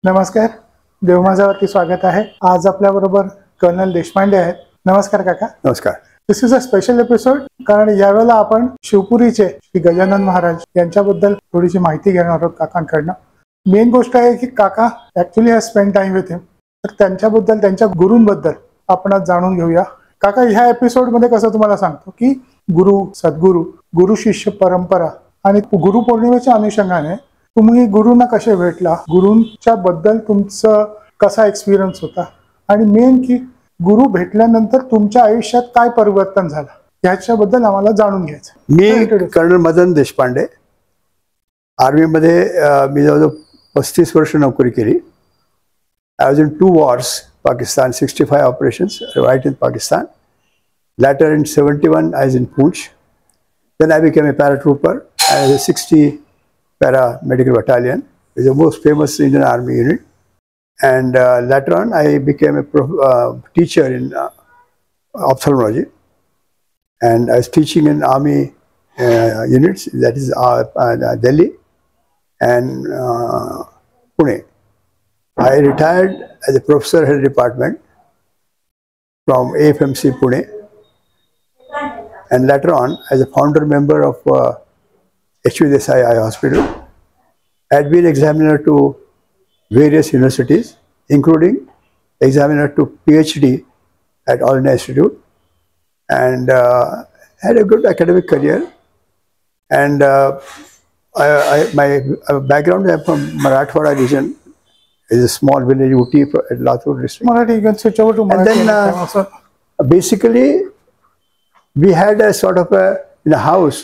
नमस्कार, देवमाजावरती स्वागत आहे. आज आपल्याबरोबर कर्नल देशपांडे आहेत. नमस्कार काका. नमस्कार. दिस इज अ स्पेशल एपिसोड, कारण यावेळेला आपण शिवपुरीचे श्री गजानन महाराज यांच्याबद्दल थोडीशी माहिती घेणार आहोत काकांकडनं. मेन गोष्ट आहे की काका actually has spend time with him, तर त्यांच्याबद्दल, त्यांच्या गुरूंबद्दल आपण आज जाणून घेऊया. काका, ह्या एपिसोडमध्ये कसं तुम्हाला सांगतो की गुरु, सद्गुरू, गुरु शिष्य परंपरा आणि गुरुपौर्णिमेच्या अनुषंगाने तुम्ही गुरुंना कसे भेटला, गुरूंच्या बद्दल तुमचं कसा एक्सपिरियन्स होता, आणि मेन की गुरु भेटल्यानंतर तुमच्या आयुष्यात काय परिवर्तन झालं याच्याबद्दल आम्हाला जाणून घ्यायचं. मी कर्नल मदन देशपांडे. आर्मीमध्ये मी जवळजवळ 35 वर्ष नोकरी केली. I was in 2 wars, Pakistan, 65 operations right in Pakistan. Later in 71 I was in Poonch. Then I became a paratrooper. I was a 60 paramedical battalion. It's the most famous Indian Army unit. And later on I became a teacher in ophthalmology. And I was teaching in Army units, that is Delhi and Pune. I retired as a professor head department from AFMC Pune. And later on, as a founder member of H.V. Desai Eye Hospital, I had been examiner to various universities, including examiner to PhD at All India Institute, and had a good academic career. And my background, I am from Marathwada region. It's a small village, Uti, at Latur district. Marathi, you can switch over to Marathi. And then basically, we had a sort of in a house.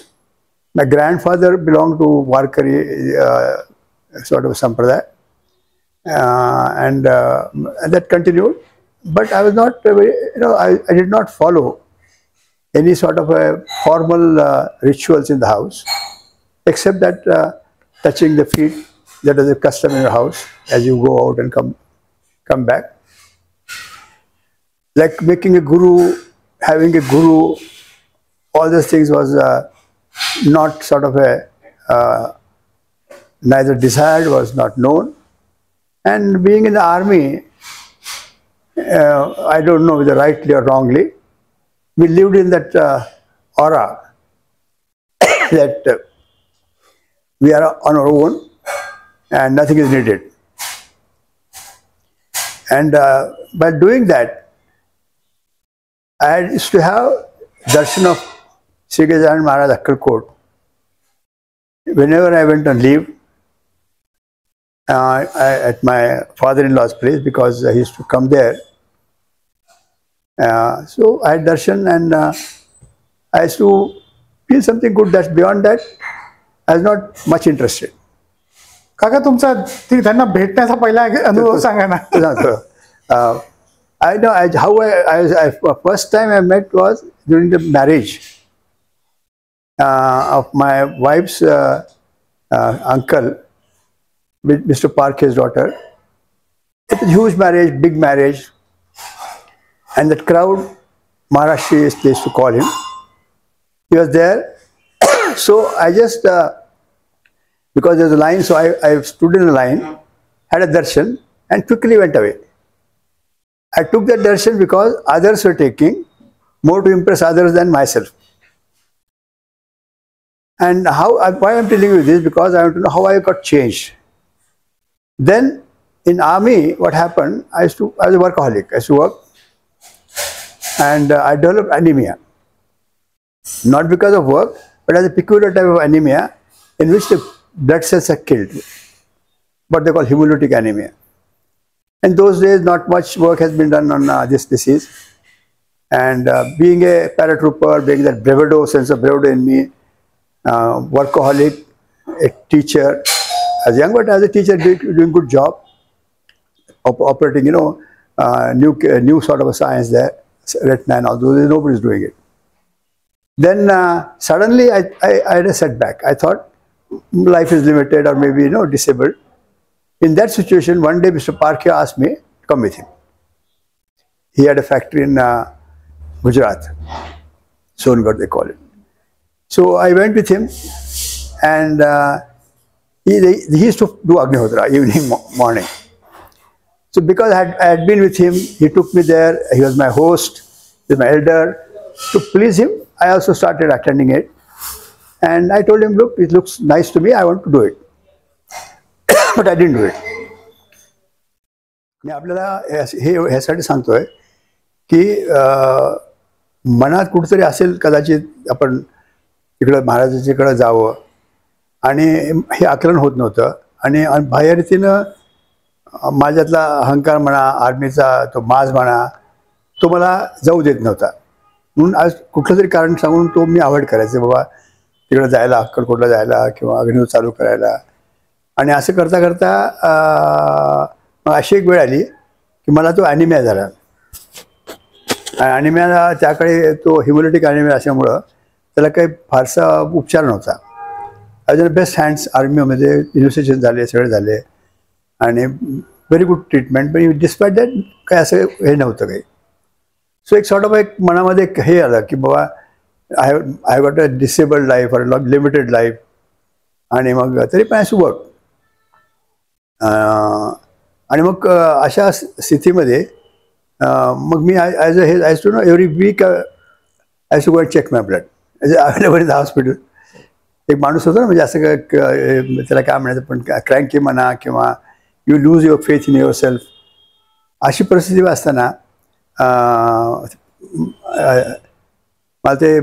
My grandfather belonged to Warkari sort of sampradaya, and that continued. But I was not, I did not follow any sort of a formal rituals in the house, except that touching the feet. That was a custom in your house as you go out and come back. Like making a guru, having a guru, all those things was not sort of a neither desired, was not known. And being in the army, I don't know whether rightly or wrongly, we lived in that aura that we are on our own and nothing is needed. And by doing that, I used to have darshan of Sri Gajanan Maharaj Akkalkot. Whenever I went on leave at my father-in-law's place, because he used to come there. So I had darshan, and I used to feel something good. That's beyond that, I was not much interested. काका, तुमचा त्यांना भेटण्याचा पहिला अनुभव सांगा ना. I know how I first time I met was during the marriage of my wife's uncle with Mr. Parkhe's daughter. It was a huge marriage, big marriage, and that crowd, Maharashtra is they used to call him. He was there, so I just because there's a line, so I stood in a line, had a darshan, and quickly went away. I took that darshan because others were taking, more to impress others than myself. And why I'm telling you this, because I want to know how I got changed. Then in army, what happened, I was a workaholic. I used to work, and I developed anemia. Not because of work, but as a peculiar type of anemia in which the blood cells are killed, what they call hemolytic anemia. In those days, not much work has been done on this disease. And being a paratrooper, being that bravado, sense of bravado in me, workaholic, a teacher, as young, but as a teacher, doing good job, operating, new sort of a science there, retina and all those, nobody's doing it. Then suddenly I had a setback. I thought life is limited, or maybe, disabled. In that situation, one day Mr. Parkhe asked me to come with him. He had a factory in Gujarat, Songarh they call it. So I went with him, and he used to do Agnihotra evening, morning. So because I had been with him, he took me there. He was my host, he was my elder. To please him, I also started attending it. And I told him, look, it looks nice to me. I want to do it. But I didn't do it. मी आपल्याला हे ह्यासाठी सांगतोय की मनात कुठेतरी असेल कदाचित आपण तिकडं महाराजाच्याकडं जावं आणि हे आकलन होत नव्हतं आणि बाह्य रीतीनं माझ्यातला अहंकार म्हणा, आर्मीचा तो माज म्हणा, तो मला जाऊ देत नव्हता. म्हणून आज कुठलं तरी कारण सांगून तो मी अवॉइड करायचे. बाबा तिकडं जायला, अक्कलकोटला जायला किंवा अग्निहोत्र चालू करायला. आणि असं करता करता मग अशी एक वेळ आली की मला तो ॲनिमिया झाला. ॲनिमियाला त्याकडे तो हिमोलिटिक ॲनिमिया असल्यामुळं त्याला काही फारसा उपचार नव्हता. ॲज अ बेस्ट हँड्स आर्मीमध्ये इन्व्हेस्टिगेशन झाले, सगळे झाले आणि व्हेरी गुड ट्रीटमेंट. पण डिस्पाईट दॅट काही असं हे नव्हतं काही. सो एक सॉर्ट ऑफ एक मनामध्ये हे आलं की बाबा I got a disabled life और लिमिटेड लाईफ. आणि मग तरी पण आय शू वर्क. आणि मग अशा स्थितीमध्ये मग मी I to know every week I should go and check my blood available in the hospital. एक माणूस होता ना, म्हणजे असं त्याला काय म्हणायचं, पण क्रँकी म्हणा किंवा you lose your faith in your self, अशी परिस्थिती असताना मला ते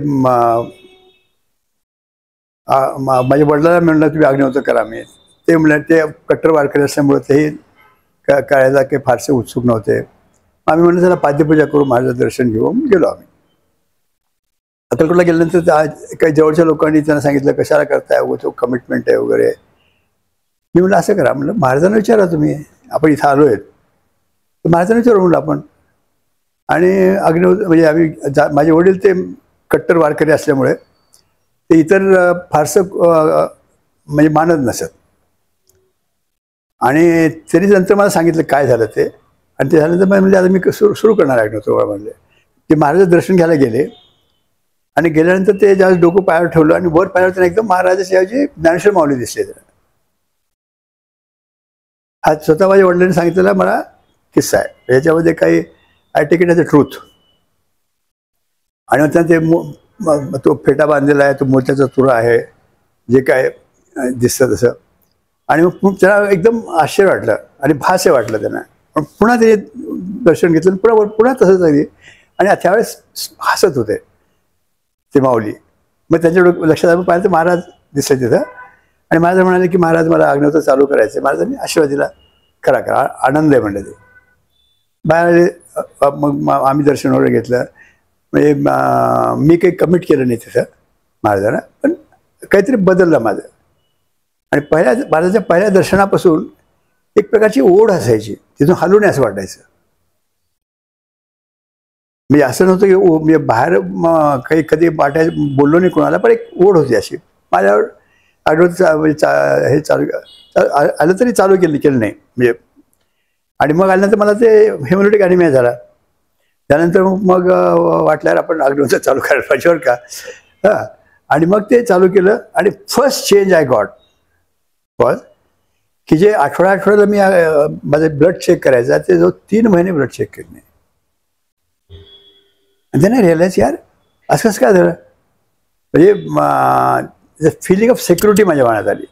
माझ्या वडिलांना म्हणलं तुम्ही अग्निहोत्र करा. मी ते म्हणलं ते कट्टर वारकरी असल्यामुळं तेही करायला काही फारसे उत्सुक नव्हते. आम्ही म्हणलं त्याला पाद्यपूजा करू, महाराजाचं दर्शन घेऊ. गेलो आम्ही. अक्कलकोटला गेल्यानंतर काही जवळच्या लोकांनी त्यांना सांगितलं कशाला करताय, तो कमिटमेंट आहे वगैरे. मी म्हणलं असं करा, म्हणलं महाराजांना विचारा तुम्ही, आपण इथं आलो आहेत तर महाराजांना विचारू म्हणलं आपण. आणि अग्निहोत्र म्हणजे आम्ही माझे वडील ते कट्टर वारकरी असल्यामुळे ते इतर फारसं म्हणजे मानत नसत. आणि तरी नंतर मला सांगितलं काय झालं ते. आणि ते झाल्यानंतर म्हणजे आता मी सुरू करणार अग्निहोत्र म्हणले. ते महाराज दर्शन घ्यायला गेले आणि गेल्यानंतर ते ज्यावेळेस डोकं पायावर ठेवलं आणि वर पायावर त्यांना एकदम महाराजाच्या ऐवजी ज्ञानेश्वर माऊली दिसले. हा स्वतः माझ्या वडिलांनी सांगितलेला मला किस्सा आहे. याच्यामध्ये काही I take it as a truth. आणि मग त्यांना तो फेटा बांधलेला आहे, तो मोत्याचा तुरा आहे, जे काय दिसतं तसं. आणि मग त्याला एकदम आश्चर्य वाटलं आणि भास्य वाटलं त्यांना. पण पुन्हा ते दर्शन घेतलं, पुन्हा तसंच आहे. आणि त्यावेळेस हसत होते ते माऊली. मग त्यांच्या लक्षात आलं, पाहिलं तर महाराज दिसले तिथं. आणि महाराज म्हणाले की महाराज मला अग्निहोत्र चालू करायचं. महाराजांनी आशीर्वाद दिला, करा करा, आनंद आहे म्हणलं. ते बाहेर मग आम्ही दर्शन वगैरे घेतलं. म्हणजे मी काही कमिट केलं नाही तिथं महाराजांना, पण काहीतरी बदललं माझं. आणि महाराजांच्या पहिल्या दर्शनापासून एक प्रकारची ओढ असायची, तिथून हलू नये असं वाटायचं. म्हणजे असं नव्हतं की म्हणजे बाहेर काही कधी वाटायचं बोललो नाही कोणाला, पण एक ओढ होती अशी माझ्यावर. म्हणजे हे चालू आलं तरी चालू केलं नाही म्हणजे. आणि मग आल्यानंतर मला ते हेमोलिटिक ॲनिमिया झाला. त्यानंतर मग वाटल्यावर आपण अग्निहोत्र चालू करायला पाहिजे बरं का. हां. आणि मग ते चालू केलं. आणि first change I got was की जे आठवड्याला मी माझं ब्लड चेक करायचा, ते जो 3 महिने ब्लड चेक केलं नाही. आणि त्याने रिअलाइज यार असं कसं काय झालं. म्हणजे फिलिंग ऑफ सिक्युरिटी माझ्या मनात आली.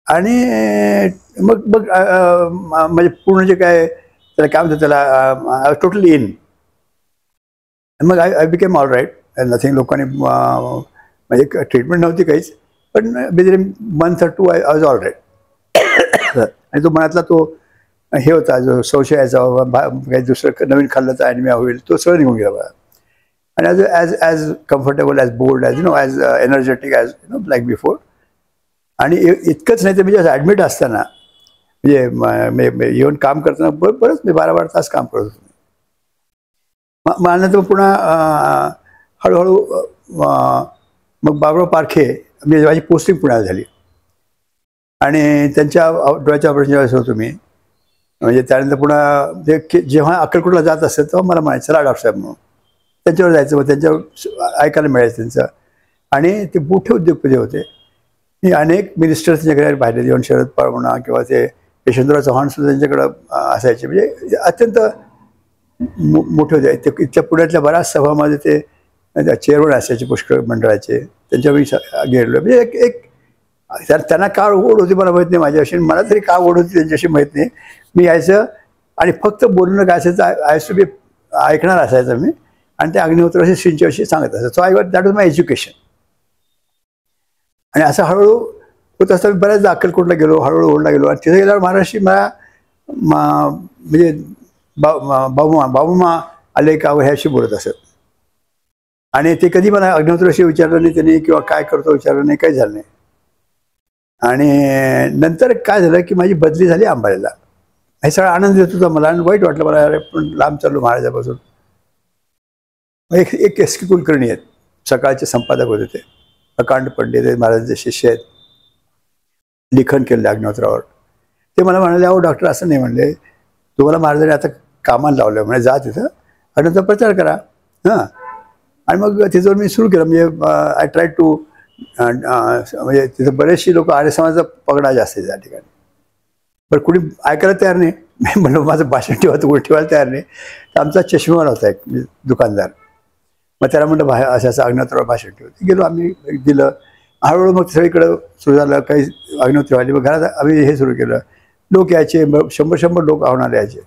आणि मग मग म्हणजे पूर्ण जे काय त्याला काय म्हणतात त्याला टोटली इन. मग I became all right. Nothing. लोकांनी म्हणजे ट्रीटमेंट नव्हती काहीच, पण within month or 2 I was all right. आणि तो मनातला तो हे होता जो संशयाचा काही दुसरं नवीन खाल्लं तर ॲनिमिया होईल, तो सगळं निघून गेला बघा. आणि as comfortable, as bold, as as energetic, as like before. आणि इतकंच नाही तर म्हणजे ॲडमिट असताना म्हणजे येऊन काम करताना बरंच मी 12 तास काम करत होतो. मला नंतर पुन्हा हळूहळू मग बाबराव पारखे म्हणजे माझी पोस्टिंग पुण्याला झाली. आणि त्यांच्या डोळ्याच्या ऑपरेशन वेळेस होतो मी. म्हणजे त्यानंतर पुन्हा जेव्हा अक्कलकोटला जात असेल तेव्हा मला म्हणायचं चला डॉक्टर साहेब म्हणून त्यांच्यावर जायचं. मग त्यांच्यावर ऐकायला मिळायचं त्यांचं. आणि ते मोठे उद्योगपती होते. मी अनेक मिनिस्टर्सच्या घरी पाहिले, जेवण शरद पवार म्हणा किंवा ते यशवंतराव चव्हाण सुद्धा त्यांच्याकडं असायचे. म्हणजे अत्यंत मोठे होते. ते इथल्या पुण्यातल्या बऱ्याच सभामध्ये ते चेअरमन असायचे पुष्कळ मंडळाचे. त्यांच्या मी गेलो. म्हणजे एक त्यांना का ओढ होती मला माहीत नाही माझ्याविषयी, मला तरी का ओढ होती त्यांच्याशी माहीत नाही. मी यायचं आणि फक्त बोलणं काय असायचं, आय टू बी ऐकणार असायचं मी, आणि त्या अग्निहोत्राशी श्रींच्याविषयी सांगत असायचं. So I what that was my education. आणि असं हळूहळू होत असताना बऱ्याचदा अक्कलकोटला गेलो, हळूहळू ओढला गेलो. आणि तिथे गेल्यावर महाराष्ट्री मला म्हणजे बाबूमा आले का ह्याशी बोलत असत. आणि ते कधी मला अग्निहोत्राशी विचारलं नाही त्यांनी, किंवा काय करतो विचारलं नाही, काही झालं नाही. आणि नंतर काय झालं की माझी बदली झाली अंबालीला. हे सगळा आनंद देत होता मला, आणि वाईट वाटलं मला, अरे पण लांब चाललो महाराजापासून. एक एस के कुलकर्णी आहेत, सकाळचे संपादक होते ते, अकांड पंडित आहेत, महाराजांचे शिष्य आहेत, लिखाण केलं अग्निहोत्रावर. ते मला म्हणाले, अहो डॉक्टर असं नाही म्हणले, तुम्हाला महाराजांनी आता कामाला लावलं म्हणे, जा तिथं आणि तो प्रचार करा. हां. आणि मग तिथं मी सुरू केलं. म्हणजे आय ट्राय टू, म्हणजे तिथं बरेचशी लोक आर्य समाजाचा पगडा जास्त आहे त्या ठिकाणी. पण कुणी ऐकायला तयार नाही. मी म्हणलं माझं भाषण ठेवायला तयार नाही. तर आमचा चष्मेवाला होता एक दुकानदार. मग त्याला म्हणलं असं अग्निहोत्रावर भाषण ठेवतं. गेलो आम्ही, दिलं. हळूहळू मग सगळीकडं सुरू झालं. काही अग्निहोत्री मग घरात आम्ही हे सुरू केलं. लोक यायचे, 100 लोक आवणारे यायचे.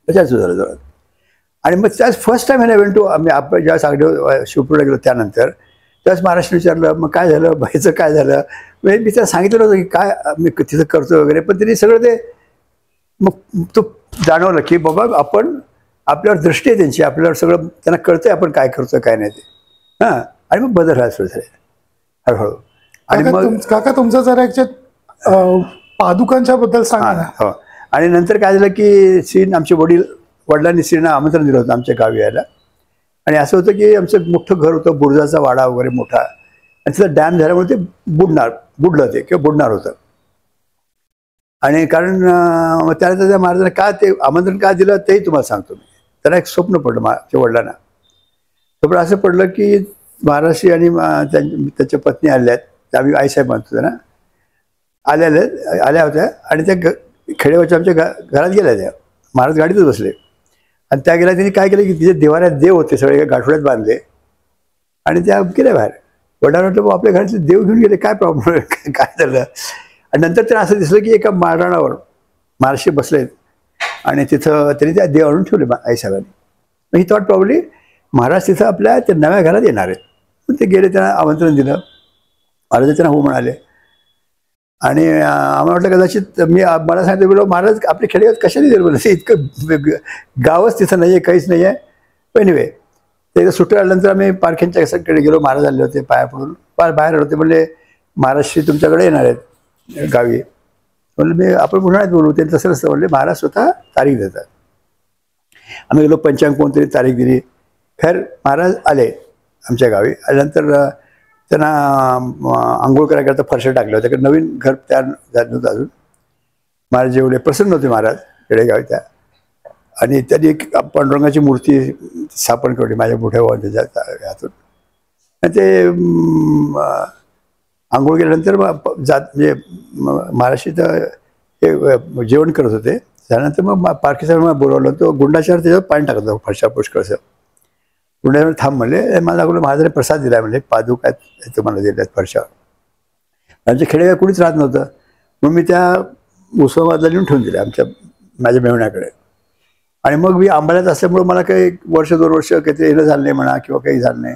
त्याच्यात सुरू झालं जवळ. आणि मग त्याच फर्स्ट टाइम आहे वेंटू आम्ही आपण ज्यावेळेस शिवपूरला गेलो त्यानंतर, त्यावेळेस महाराष्ट्र विचारलं मग काय झालं, बाईचं काय झालं. म्हणजे मी त्याला सांगितलं होतं की काय मी तिथं करतो वगैरे. पण त्यांनी सगळं ते मग तो जाणवलं की बाबा आपण आपल्यावर दृष्टी आहे त्यांची, आपल्यावर सगळं त्यांना कळतंय आपण काय करतोय काय नाही ते. हां. आणि मग बदल व्हायला सुरू झाले हळूहळू. आणि मग काका तुमचं जरा याच्यात पादुकांच्या बद्दल सांगा ना. हो. आणि नंतर काय झालं की श्री आमचे वडिलांनी श्रींना आमंत्रण दिलं होतं आमच्या गावी यायला. आणि असं होतं की आमचं मोठं घर होतं, बुरुजाचा वाडा वगैरे मोठा, आणि तिथं डॅम झाल्यामुळे ते बुडलं ते किंवा बुडणार होतं. आणि कारण त्याला त्या महाराजांना का ते आमंत्रण का दिलं तेही तुम्हाला सांगतो मी. त्यांना एक स्वप्न पडलं माझ्या वडिलांना. स्वप्न असं पडलं की महाराष्ट्री आणि त्याच्या पत्नी आल्या आहेत, आम्ही आईसाहेब म्हणतो त्यांना, आल्या होत्या. आणि त्या खेडेगावच्या आमच्या घरात गेल्या. त्या महाराज गाडीतच बसले. आणि त्या गेल्या त्यांनी काय केलं की तिथे देवाऱ्यात देव होते, सगळे गाठोड्यात बांधले, आणि त्या गेल्या बाहेर. वडिलांना वाटलं आपल्या घरातले देव घेऊन गेले, काय प्रॉब्लेम, काय झालं. आणि नंतर त्यांना असं दिसलं की एका मारणावर महाराष्ट्री बसलेत, आणि तिथं त्यांनी त्या देव आणून ठेवले आईसाहेबांनी. मग ही थॉट प्रॉब्ली महाराज तिथं आपल्या त्या नव्या घरात येणार आहेत. पण ते गेले, त्यांना आमंत्रण दिलं. महाराज त्यांना हो म्हणाले. आणि आम्हाला वाटलं कदाचित मला सांगितलं बोला महाराज आपले खेडेगावात कशाने दिलं बोललं, इतकं गावच तिथं नाही आहे, काहीच नाही आहे. एनिवे ते सुट्ट्या आल्यानंतर आम्ही पारख्यांच्या सगळीकडे गेलो. महाराज आले होते, पाया पडून बाहेर होते. म्हणले महाराष्ट्री तुमच्याकडे येणार आहेत गावी. म्हणलं मी आपण पुन्हा बोलू. ते तसं नसतं म्हणले, महाराज स्वतः तारीख देतात. आम्ही गेलो, पंचांग कोणतरी तारीख दिली. खैर महाराज आले आमच्या गावी. आल्यानंतर त्यांना आंघोळ करायकरता फरशा टाकल्या होत्या, कारण नवीन घर तयार झालं नव्हतं अजून. महाराज जेवढे प्रसन्न होते महाराज खेडेगावी त्या. आणि त्यांनी एक पांडुरंगाची मूर्ती स्थापन केली माझ्या मोठ्या भावाच्या हातून. आणि ते आंघोळ केल्यानंतर म्हणजे महाराष्ट्रीत हे जेवण करत होते. त्यानंतर मग पारखेसाहेब मला बोलावलं. तो गुंडाचार त्याच्यावर पाणी टाकत होता फरशा पुष्कळसं. गुंडावर थांब म्हणले. मला दाखवलं महाराजांनी प्रसाद दिला म्हणले, पादुका तुम्हाला दिल्यात फरशा. आमच्या खेडेगाव कुणीच राहत नव्हतं. मग मी त्या उस्मानाबादला लिहून ठेवून दिल्या माझ्या मेहण्याकडे. आणि मग मी अंबाल्यात असल्यामुळं मला काही 1-2 वर्ष काहीतरी येणं झालं नाही म्हणा, किंवा काही झालं नाही.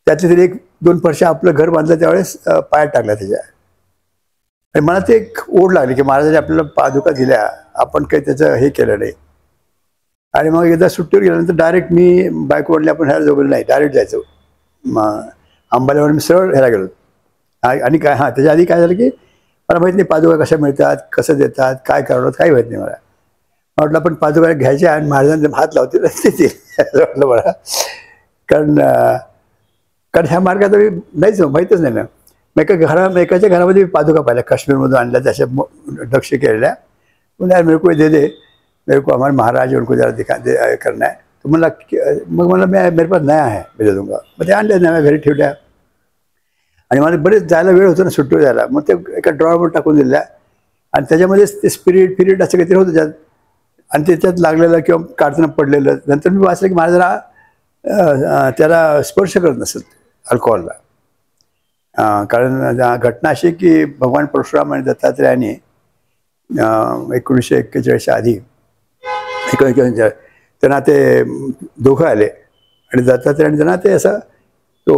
त्यातली तरी 1-2 वर्ष आपलं घर बांधलं त्यावेळेस पायात टाकला त्याच्या. आणि मला ते एक ओढ लागली की महाराजांनी आपल्याला पादुका दिल्या, आपण काही त्याचं हे केलं नाही. आणि मग एकदा सुट्टीवर गेल्यानंतर डायरेक्ट मी बायको वडले आपण ह्याला जवळ नाही, डायरेक्ट जायचो अंबाल्यावर. मी सरळ ह्याला गेलो. आणि काय त्याच्या आधी काय झालं की मला माहीत नाही पादुका कशा मिळतात, कसं देतात, काय करावं, काही माहीत नाही मला. म्हटलं पण पादुका घ्यायच्या आणि महाराजांना हात लावतील असं वाटलं मला. कारण ह्या मार्गात मी नाहीच माहीतच नाही ना. मग एकाच्या घरामध्ये पादुका पाहिल्या, काश्मीरमधून आणल्या, त्याच्या दक्ष केलेल्या. पण यार मेरे को दे दे, मेरे को हमारे महाराज उनको जरा करना है. तो मला मग मला मेरे पास नया है, मी दे दूंगा. मग ते आणल्या, नव्या घरी ठेवल्या. आणि मला बरेच जायला वेळ होतो ना सुट्टीवर जायला. मग ते एका ड्रॉवरवर टाकून दिल्या. आणि त्याच्यामध्येच ते स्पिरिट असं काहीतरी होतं त्यात, आणि त्याच्यात लागलेलं किंवा काढताना पडलेलं. नंतर मी वाचलं की महाराजांना त्याला स्पर्श करत नसेल अल्कोहलला. कारण घटना अशी की भगवान परशुराम आणि दत्तात्रेयाने 1941च्या आधी 1941 त्यांना ते दोघं आले आणि दत्तात्रेयाने त्यांना ते असं तो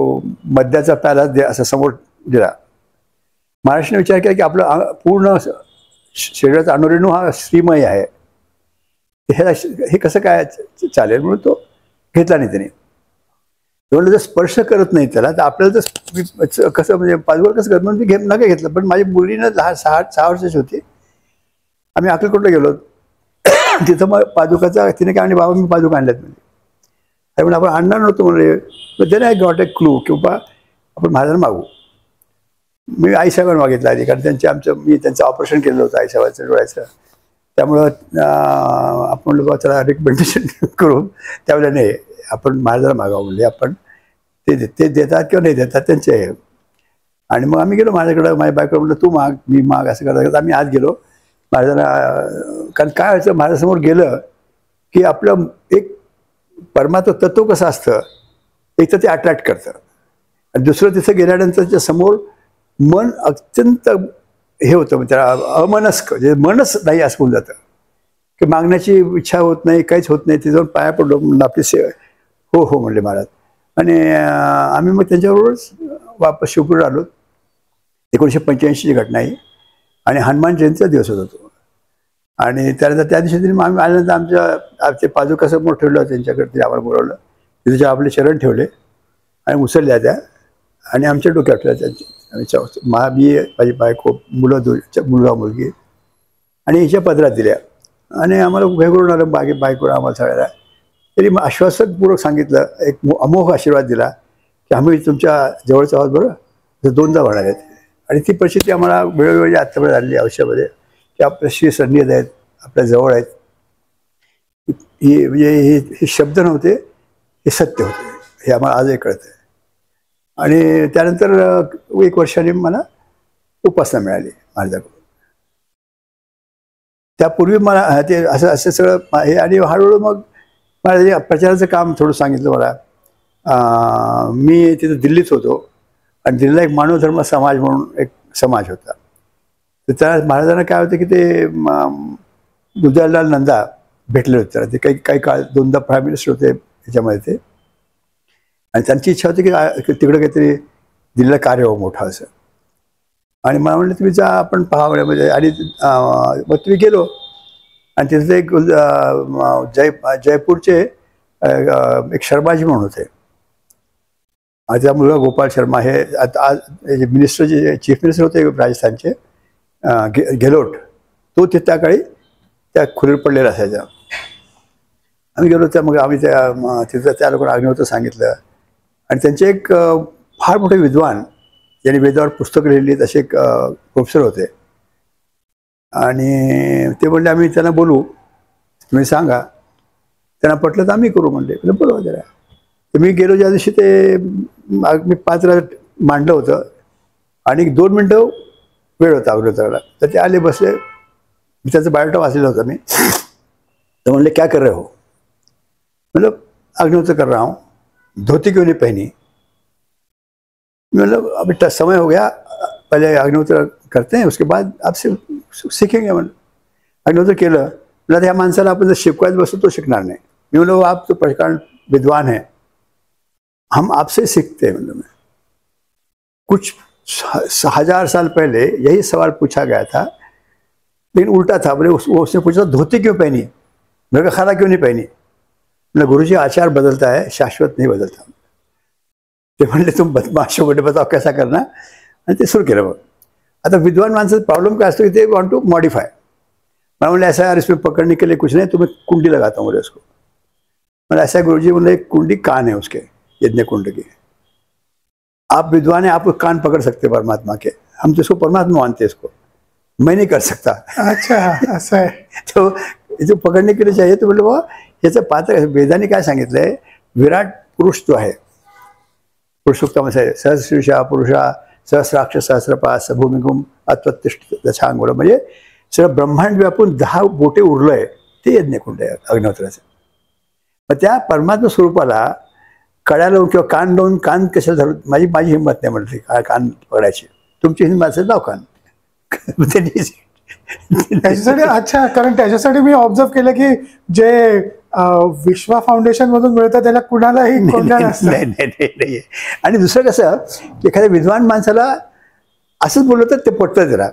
मद्याचा प्याला असं समोर दिला. महाराष्ट्राने विचार केला की आपलं पूर्ण शरीराचा अणुरेणू हा श्रीमय आहे, हे कसं काय चालेल, म्हणून तो घेतला नाही त्याने. म्हणलं जर स्पर्श करत नाही त्याला तर आपल्याला तर कसं म्हणजे पाचवर कसं करत, म्हणून मी नका घेतलं. पण माझी मुलीनं 6 वर्षाची होती. आम्ही अक्कलकोटला गेलो, तिथं मग पादुकाचा तिने काय आणि बाबा मी पादुका आणल्यात म्हणजे, म्हणून आपण आणणार नव्हतो म्हणजे. Then I got a clue किंवा आपण महाराजांना मागू. मी आईसाहेबांना मागितलं आधी, कारण मी त्यांचं ऑपरेशन केलं होतं आईसाहेबांचं डोळ्याचं. त्यामुळं आपण म्हणलं बाबा त्याला रिकमेंडेशन करून त्यावेळेला नाही आपण महाराजांना मागावं म्हणजे. आपण ते देतात किंवा नाही देतात त्यांचे आहे. आणि मग आम्ही गेलो माझ्याकडं, माझ्या बायकोला म्हटलं तू माग मी माग असं करता आम्ही आत गेलो महाराजांना. कारण काय व्हायचं, महाराजांसमोर गेलं की आपलं एक परमात्मा तत्व कसं असतं, एक तर ते अट्रॅक्ट करतं आणि दुसरं तिथं गेल्यानंतर त्याच्या समोर मन अत्यंत हे होतं, त्याला अमनस्क जे मनच नाही असं होऊन जातं की मागण्याची इच्छा होत नाही, काहीच होत नाही. तिथं पाया पडलो, म्हणलं आपली सेवा हो हो म्हणले महाराज. आणि आम्ही मग त्यांच्याबरोबरच वापस शिवपूरला आलो. 1985ची घटना आहे आणि हनुमान जयंतीचा दिवस होता तो. आणि त्यानंतर त्या दिवशी मग आम्ही आल्यानंतर आमचे पादुका समोर ठेवलं, त्यांच्याकडे आम्हाला बोलावलं, तिथे आपले चरण ठेवले आणि उसळल्या त्या आणि आमच्या डोक्यात ठेवल्या त्यांची. आणि मी माझी बायको मुलगा मुलगी आणि हिच्या पदरात दिल्या आणि आम्हाला उभे करून आलं बायकोनं आम्हाला सगळ्याला. तरी मग आश्वासकपूर्वक सांगितलं, एक अमोघ आशीर्वाद दिला की आम्ही तुमच्या जवळचा आहोत बरं, 2दा होणार आहेत. आणि ती परिस्थिती आम्हाला वेळोवेळी आत्तापर्यंत आलेली आयुष्यामध्ये की आपल्याशी सन्निहित आहेत, आपल्या जवळ आहेत. म्हणजे हे शब्द नव्हते, हे सत्य होते, हे आम्हाला आजही कळतं. आणि त्यानंतर 1 वर्षाने मला उपासना मिळाली महाराजांकडून. त्यापूर्वी मला ते असं सगळं हे. आणि हळूहळू मग मला प्रचाराचं काम थोडं सांगितलं मला. मी तिथं दिल्लीत होतो आणि दिल्लीला एक मानवधर्म समाज म्हणून एक समाज होता. तर त्या महाराजांना काय होतं की ते गुजरलाल नंदा भेटले होते त्याला. ते काही काळ 2दा प्राईम मिनिस्टर होते त्याच्यामध्ये ते. आणि त्यांची इच्छा होती की तिकडं काहीतरी दिल्लीला कार्य हो मोठं असं. आणि मला म्हणलं तुम्ही जा आपण पहावण्यामध्ये. आणि मग तुम्ही गेलो आणि तिथे एक जयपूरचे एक शर्माजी म्हणून होते. माझा मुलगा गोपाल शर्मा हे आता आज मिनिस्टर जे चीफ मिनिस्टर होते राजस्थानचे गेलोट, तो त्या काळी त्या खुलीवर पडलेला असायचा. आम्ही गेलो त्या मग आम्ही तिथं त्या लोकांना अग्निहोत्र सांगितलं. आणि त्यांचे एक फार मोठे विद्वान ज्यांनी वेदावर पुस्तकं लिहिली असे एक प्रोफेसर होते. आणि ते म्हणले आम्ही त्यांना बोलू, तुम्ही सांगा. त्यांना पटलं तर आम्ही करू म्हणले. बोलवा जरा. तर मी गेलो ज्या दिवशी ते मी 5ला मांडलं होतं आणि 2 मिनटं वेळ होता अग्निहोत्राला. तर ते आले बसले. मी त्याचं बायोडा वाचलेलं होतं मी. तर म्हणले क्या कर रहे हो, मतलब अग्निहोत्र कर रहा हूँ, धोती क्यों नहीं पहनी. मतलब अभी समय हो गया, पहले अग्निहोत्र करते हैं उसके बाद आपसे सीखेंगे. म्हणून अग्निहोत्र केलं. मला त्या माणसाला आपण जर शिकवायला बसतो तो शिकणार नाही. मी म्हणलो आप तो प्रकांड विद्वान है, हम आपसे सीखते हैं. मतलब कुछ 1000 साल पहले यही सवाल पूछा गया था, लेकिन उल्टा था. बोले उसने पूछा धोती क्यों पहनी, मेरे का खाना क्यों नहीं पहनी. मतलब गुरुजी आचार बदलता है, शाश्वत नहीं बदलता. ते म्हणले तुम बदमाश हो, बताओ कैसा करना. आणि ते सुरू केलं. मग आता विद्वान माणसाचा प्रॉब्लेम काय असतो की ते वॉन्ट टू मॉडिफाय. मैं बोले ऐसा यार इसमें पकड़ने के लिए कुछ नहीं, तुम्हें कुंडी लगाता हूँ बोले उसको. मतलब ऐसा गुरुजी बोले एक कुंडी कान है उसके, यज्ञ कुंड की. आप विद्वान हैं, आप कान पकड़ सकते परमात्मा के, हम तो इसको परमात्मा मानते हैं, इसको मैं नहीं कर सकता. अच्छा असं आहे. तो जो पकडणे के लिए चाहिए. तो बोललो बाबा याचं पात्र वेदाने काय सांगितलंय, विराट पुरुष जो आहे पुरुषोत्तम सहस्रशीर्षा पुरुषा सहस्राक्ष सहस्रपास भूमिगुम अत्वतिष्ठ दशांगोळ. म्हणजे सगळं ब्रह्मांड व्यापून 10 बोटे उरलंय ते यज्ञकुंड आहे अग्निहोत्राचं. मग त्या परमात्मा स्वरूपाला कड्या लावून किंवा कान लावून, कान कशाला धरून, माझी माझी हिंमत नाही म्हटली कान पकडायची, तुमची हिंमत असेल लाव कान. त्याच्यासाठी अच्छा, कारण त्याच्यासाठी मी ऑब्झर्व केलं की जे विश्वा फाउंडेशन मधून मिळतं त्याला कुणालाही कोणत्या नसतं. नाही. आणि दुसरं कसं, एखाद्या विद्वान माणसाला असंच बोललं तर ते पटतं जरा,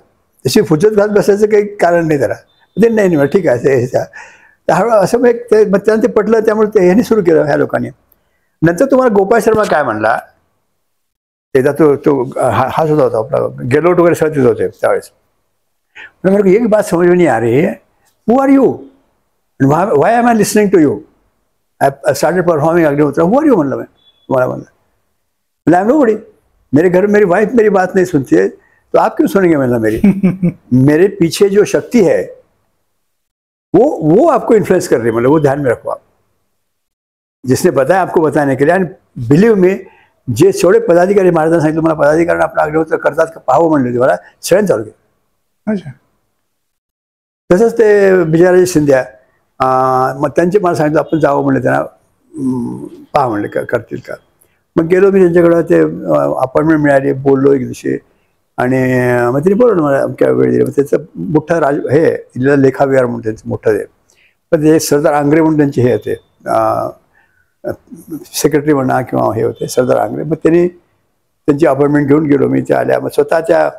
तशी फुजत घात बसायचं काही कारण नाही जरा. ते नाही ठीक आहे हळूहळू असं मग त्यांना ते पटलं, त्यामुळे ते ह्यांनी सुरू केलं ह्या लोकांनी. नंतर तुम्हाला गोपाळ शर्मा काय म्हणला, एकदा तो हाच होता आपला गेलोट वगैरे सगळं तिथं होते त्यावेळेस. मेरे को एक बात समझ में नहीं आ रही है, who are you, why am I listening to you, I started performing Agnihotra, who are you म्हणलं. मैं तुम्हाला म्हणलं आई एम नोबडी, मेरे घर मेरी वाइफ मेरी बात नहीं सुनती है तो आप क्यों सुनेंगे. मतलब मेरी मेरे पीछे जो शक्ति है वो आपको इन्फ्लुएंस कर रही है, मतलब वो ध्यान में रखो आप. जिसने बताया आपको बताने के लिए, आणि बिलीव मी, जे सोडे पदाधिकारी महाराजांना सांगितलं मला पदाधिकारी आपलं अग्निहोत्र करतात का पाहावं म्हणले, मला सगळ्यांनी चालू केलं. तसंच ते बिजाराजी शिंद्या, मग त्यांचे मला सांगितलं आपण जावं म्हणलं, त्यांना पहा म्हणले करतील का. मग गेलो मी त्यांच्याकडं, ते अपॉइंटमेंट मिळाली, बोललो एक दिवशी, आणि मग तिने बोलवलं मला अमक्या वेळ दिली. मग त्याचं मोठं हे दिलेलं लेखाविहार म्हणून त्यांचं मोठं ते, पण ते सरदार आंग्रे म्हणून त्यांचे हे होते सेक्रेटरी म्हणा किंवा हे होते सरदार आंग्रे. मग त्यांनी त्यांची अपॉइंटमेंट घेऊन गेलो मी. त्या आल्या, मग स्वतःच्या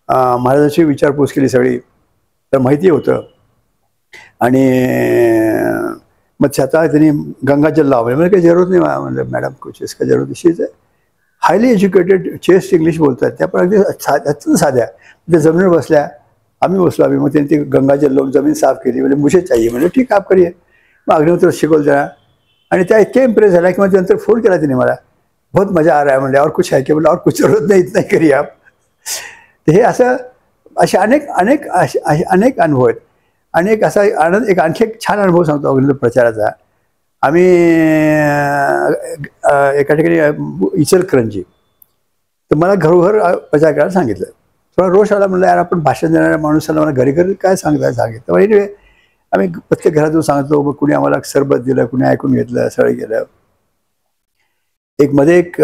महाराजांची विचारपूस केली सगळी, तर माहिती होतं. आणि मग स्वतः त्यांनी गंगाजल लावले, म्हणजे काही जरूरत नाही म्हणजे मॅडम कुछ इसका जरूरत इशीच आहे. हायली एज्युकेटेड चेस्ट इंग्लिश बोलतात त्या, पण अगदी साध्या. त्या जमिनीवर बसल्या, आम्ही बसलो. मग त्यांनी ती गंगाजल लावून जमीन साफ केली. म्हणजे मुझे चाहिए, म्हणजे ठीक आप करिए. मग अग्निहोत्र शिकवलं त्याला, आणि त्या इतक्या इम्प्रेस झाल्या की मग नंतर फोन केला तिने मला, बहुत मजा आ रहा है म्हणजे, और कुछ है की म्हणजे, और कुछ जरूरत नाही, इतना ही करिए आप. तर हे असं असे अनेक अनुभव आहेत. आणि एक असा आनंद, एक आणखी एक छान अनुभव सांगतो अग्निहोत्र प्रचाराचा. आम्ही एका ठिकाणी इचलकरंजी, तर मला घरोघर प्रचार करायला सांगितलं. थोडा रोष आला, म्हणलं यार आपण भाषण देणाऱ्या माणूसाला मला घरी घरी काय सांगितलं. एनिवे आम्ही प्रत्येक घरातून सांगतो. मग कुणी आम्हाला सरबत दिलं, कुणी ऐकून घेतलं, सगळं गेलं. एक मध्ये एक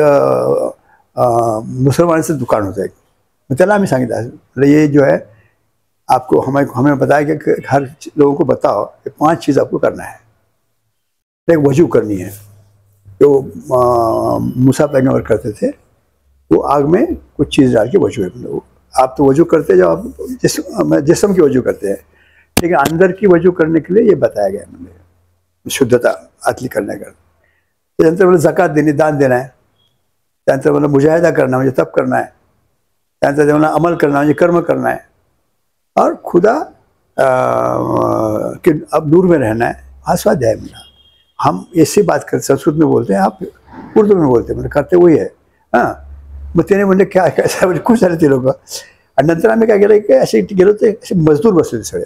मुसलमानाचं दुकान होतं एक, मग त्याला आम्ही सांगितलं ये जो है आपको हमें बताया कि हर लोगों को बताओ कि 5 चीज़ आपको करना है. एक वजू करनी है, जो मूसा पैगंबर करते थे, वो आग में कुछ चीज़ डाल के वजू है. मतलब आप तो वजू करते जब आप जिस्म की वजू करते हैं, लेकिन अंदर की वजू करने के लिए ये बताया गया म्हणजे शुद्धता आतली करण्याकरता. त्यानंतर मला जकात देणे, दान देणं आहे. त्यानंतर मला मुजाहिदा करणं म्हणजे तप करणं आहे. त्यानंतर मला अमल करणं म्हणजे कर्म करणं आहे. और खुदा कि अब दूर में रहना है, हा स्वाध्याय मिला. हम ऐसी बात करते, संस्कृत में बोलते हैं, आप उर्दू में बोलते हैं, म्हणजे करते वही आहे. हां, मग त्याने म्हणले काय काय म्हणजे खुश झाले ते लोक. आणि नंतर आम्ही काय केलं की असे गेलो, ते असे मजदूर बसले सगळे,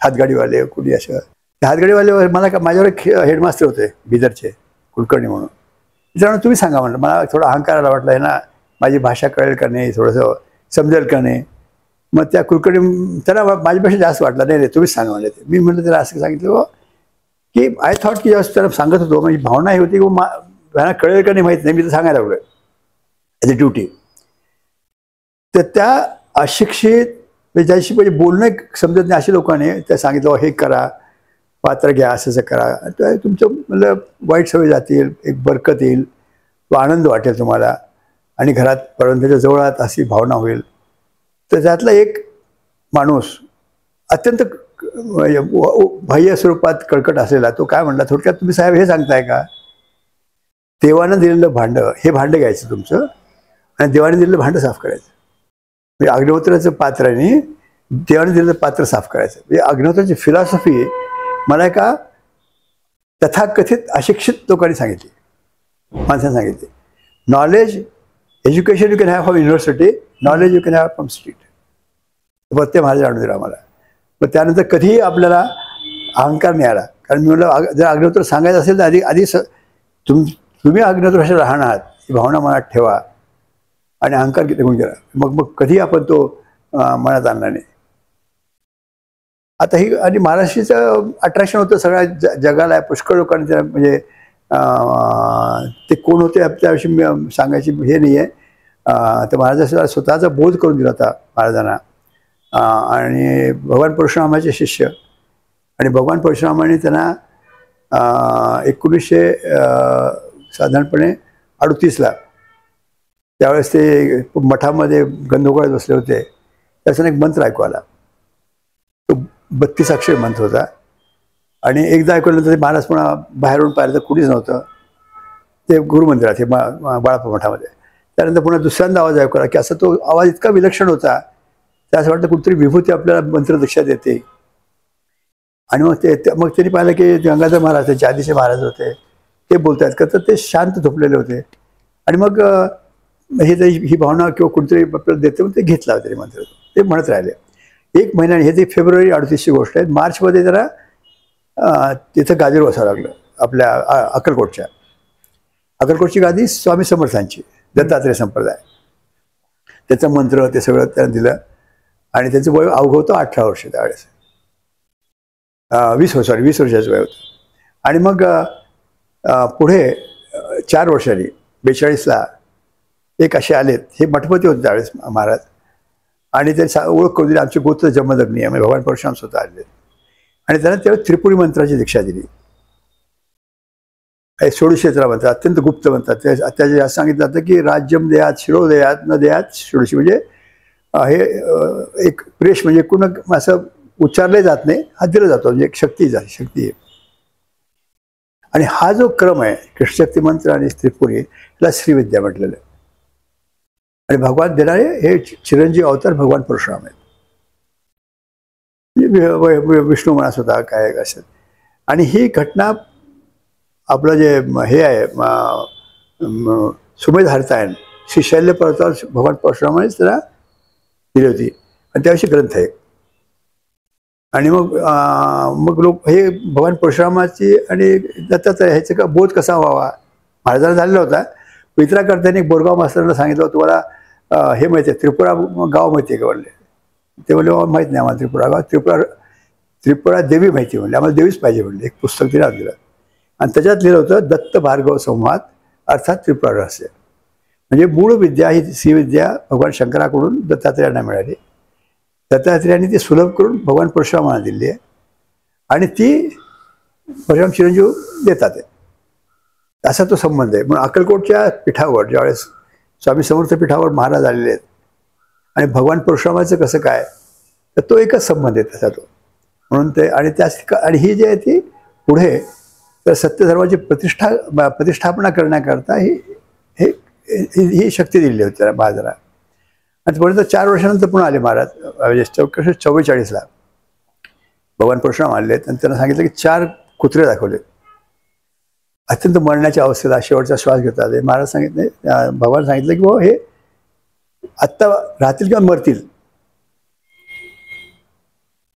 हातगाडीवाले कुणी असं. त्या हातगाडीवाले मला माझ्यावर हेडमास्टर होते बिदरचे, कुलकर्णी म्हणून. त्याच्यामुळे तुम्ही सांगा म्हणलं, मला थोडा अहंकाराला वाटलं आहे ना, माझी भाषा कळेल का नाही, थोडंसं समजेल का नाही. मग त्या कुलकर्णी त्याला माझ्यापेक्षा जास्त वाटलं, नाही तुम्हीच सांगा म्हणले. ते मी म्हटलं त्याला असं सांगितलं की आय थॉट की जेव्हा त्याला सांगत होतो, माझी भावना ही होती की त्यांना कळेल का नाही माहीत नाही, मी तर सांगायला लागलो ॲज अ ड्युटी. तर त्या अशिक्षित ज्याशी म्हणजे बोलणं समजत नाही अशा लोकांनी त्या सांगितलं हे करा, पात्र घ्या, असं करा, तर तुमचं म्हणजे वाईट सवय जातील, एक बरकत येईल, तो आनंद वाटेल तुम्हाला, आणि घरात परंतच्या जवळात अशी भावना होईल. तर त्यातला एक माणूस अत्यंत बाह्य स्वरूपात कळकट असलेला, तो काय म्हणला, थोडक्यात तुम्ही साहेब हे सांगताय का, देवानं दिलेलं भांडं, हे भांडं घ्यायचं तुमचं आणि देवाने दिलेलं भांडं साफ करायचं. म्हणजे अग्निहोत्राचं पात्र आणि देवाने दिलेलं पात्र साफ करायचं. म्हणजे अग्निहोत्राची फिलॉसॉफी मला एका तथाकथित अशिक्षित लोकांनी सांगितली, माणसाने सांगितली. Knowledge education you can have from university, knowledge you can have from street. प्रत्येक महाराज आणून दिला मला. मग त्यानंतर कधीही आपल्याला अहंकार नाही आला. कारण मी म्हटलं जर अग्निहोत्र सांगायचं असेल तर आधी तुम्ही अग्निहोत्र कशा राहणार आहात ही भावना मनात ठेवा आणि अहंकार निघून गेला. मग कधी आपण तो मनात आणला नाही. आता ही आणि महाराष्ट्रीचं अट्रॅक्शन होतं सगळ्या जगाला, पुष्कळ लोकांनी म्हणजे ते कोण होते त्याविषयी मी सांगायची हे नाही आहे. तर महाराजांचा स्वतःचा बोध करून दिला होता महाराजांना. आणि भगवान परशुरामाचे शिष्य, आणि भगवान परशुरामाने त्यांना 1900 साधारणपणे 38ला त्यावेळेस ते मठामध्ये गंधोगळत बसले होते. त्याचा एक मंत्र ऐकू आला. तो 32 अक्षर मंत्र होता. आणि एकदा ऐकल्यानंतर ते महाराज पुन्हा बाहेरून पाहिलं तर कुणीच नव्हतं. ते गुरुमंदिरात हे बाळापूर मठामध्ये. त्यानंतर पुन्हा दुसऱ्यांदा आवाज ऐकू आला की असा तो आवाज इतका विलक्षण होता, त्या असं वाटतं कुठेतरी विभूती आपल्याला मंत्र दीक्षा देते. आणि मग त्यांनी पाहिलं की गंगाधर महाराज त्यांचे आधीचे महाराज होते, ते बोलत आहेत का, तर ते शांत झोपलेले होते. आणि मग ही भावना किंवा कुठेतरी आपल्याला देते, मग ते घेतला तरी मंत्र ते म्हणत राहिले 1 महिन्याने. हे ते फेब्रुवारी 38ची गोष्ट आहे. मार्चमध्ये जरा तिथं गादीवर बसावं लागलं आपल्या अक्कलकोटची गादी स्वामी समर्थांची, दत्तात्रेय संप्रदाय. त्याचं मंत्र ते सगळं त्यांना दिलं. आणि त्याचं वय अवघं होतं 18 वर्ष त्यावेळेस. 20 वर्षाचं वय होतं. आणि मग पुढे 4 वर्षांनी 42ला एक असे आलेत, हे मठपती होते त्यावेळेस महाराज. आणि त्यांनी ओळख करून दिली, आमचे गोत्र जमदग्नी आहे, भगवान परशुराम स्वतः आले. आणि त्यांना त्यावेळेस त्रिपुरी मंत्राची दीक्षा दिली. 16 मंत्र अत्यंत गुप्त म्हणतात. त्याच्या जास्त सांगितलं जातं की राज्यम देयात शिरो देयात न देयात षोडशी, म्हणजे हे एक प्रेश म्हणजे कुण असं उच्चारले जात नाही, हा दिला जातो, म्हणजे एक शक्ती आहे. आणि हा जो क्रम आहे कृष्णशक्ती मंत्र आणि त्रिपुरी, याला श्रीविद्या म्हटलेलं आहे. आणि भगवान देणारे हे चिरंजीव अवतार भगवान परशुराम आहेत. विष्णू म्हणा स्वतः काय असं. आणि ही घटना आपलं जे हे आहे सुमेध हरतायन श्री शैल्य पर्वतावर भगवान परशुरामानेच त्याला दिली होती. आणि त्याविषयी ग्रंथ आहे. आणि मग लोक हे भगवान परशुरामाची आणि दत्तात्रय ह्याचा का बोध कसा व्हावा महाराजांना झालेला होता. मित्राकर्त्यांनी बोरगाव मास्तरांना सांगितलं, तुम्हाला हे माहिती आहे त्रिपुरा गाव माहिती आहे का म्हणले. ते म्हणले माहीत नाही आम्हाला त्रिपुरा गाव. त्रिपुरा देवी माहिती म्हणले, आम्हाला देवीच पाहिजे म्हणले. एक पुस्तक तिला दिलं आणि त्याच्यात लिहिलं होतं दत्त भार्गव संवाद अर्थात त्रिपुरा रहस्य. म्हणजे मूळ विद्या ही श्रीविद्या भगवान शंकराकडून दत्तात्रेयांना मिळाली. दत्तात्रेयांनी ती सुलभ करून भगवान परशुरामांना दिली आहे. आणि ती परशुराम चिरंजीव देतात आहे, असा तो संबंध आहे. म्हणून अक्कलकोटच्या पीठावर ज्यावेळेस स्वामी समर्थ पीठावर महाराज आलेले आहेत आणि भगवान परशुरामाचं कसं काय, तर तो एकच संबंध आहे तसा तो. म्हणून ते आणि ही जी आहे ती पुढे तर सत्यधर्माची प्रतिष्ठापना करण्याकरता ही शक्ती दिली होती त्याला महाराजांना. आणि परंतु 4 वर्षानंतर पुन्हा आले महाराज. 1944ला भगवान परशुराम आले आणि त्यांना सांगितलं की 4 कुत्रे दाखवले, अत्यंत मरण्याच्या अवस्थेला शेवटचा श्वास घेतात. महाराज सांगितले, भगवान सांगितलं की हे आत्ता राहतील किंवा मरतील.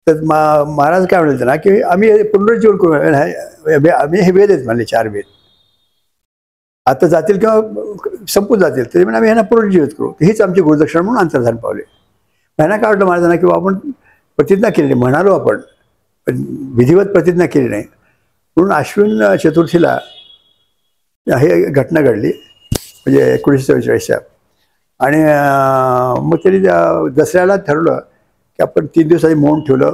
तर महाराज काय म्हणाले ना की आम्ही पुनरुज्जीवन करू, आम्ही हे वेद आहेत म्हणले 4 वेद आता जातील किंवा संपून जातील, तरी म्हणजे आम्ही ह्यांना पुनरुज्जीवित करू. हीच आमची गुरुदक्षिणा म्हणून अंतर्धान पावले. ह्यांना काय वाटलं महाराजांना किंवा आपण प्रतिज्ञा केली नाही, म्हणालो आपण पण विधिवत प्रतिज्ञा केली नाही. म्हणून अश्विन चतुर्थीला हे घटना घडली, म्हणजे 1944च्या. आणि मग त्यांनी दसऱ्याला ठरवलं की आपण 3 दिवस आधी मौन ठेवलं,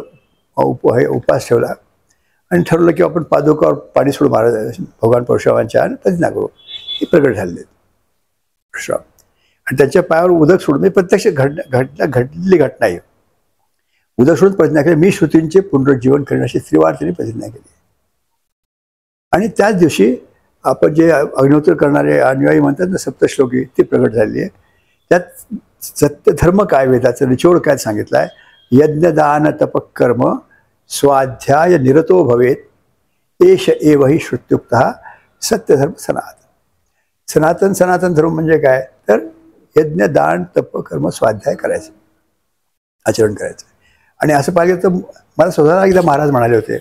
उपवास ठेवला आणि ठरवलं की आपण पादुकावर पाणी सोडू महाराज भगवान परशुरामांच्या आणि प्रतिज्ञा करू. हे प्रगट झालेले परशुराम आणि त्यांच्या पायावर उदक सोडून, मी प्रत्यक्ष घडलेली घटना आहे. उदक सोडून प्रतिज्ञा केली, मी श्रुतींचे पुनरुज्जीवन करण्याची त्रिवार त्यांनी प्रतिज्ञा केली. आणि त्याच दिवशी आपण जे अग्निहोत्र करणारे अनुयायी म्हणतात ना सप्तश्लोकी, ती प्रगट झालेली आहे. त्यात सत्यधर्म काय, वेदाचं निचोड काय सांगितलं आहे. यज्ञदान तपकर्म स्वाध्याय निरतो भवेत एष एव हि श्रुत्युक्त सत्यधर्म सनातन. सनातन धर्म म्हणजे काय, तर यज्ञ दान तप कर्म स्वाध्याय करायचं, आचरण करायचं. आणि असं पाहिजे तर मला स्वतःला एकदा महाराज म्हणाले होते,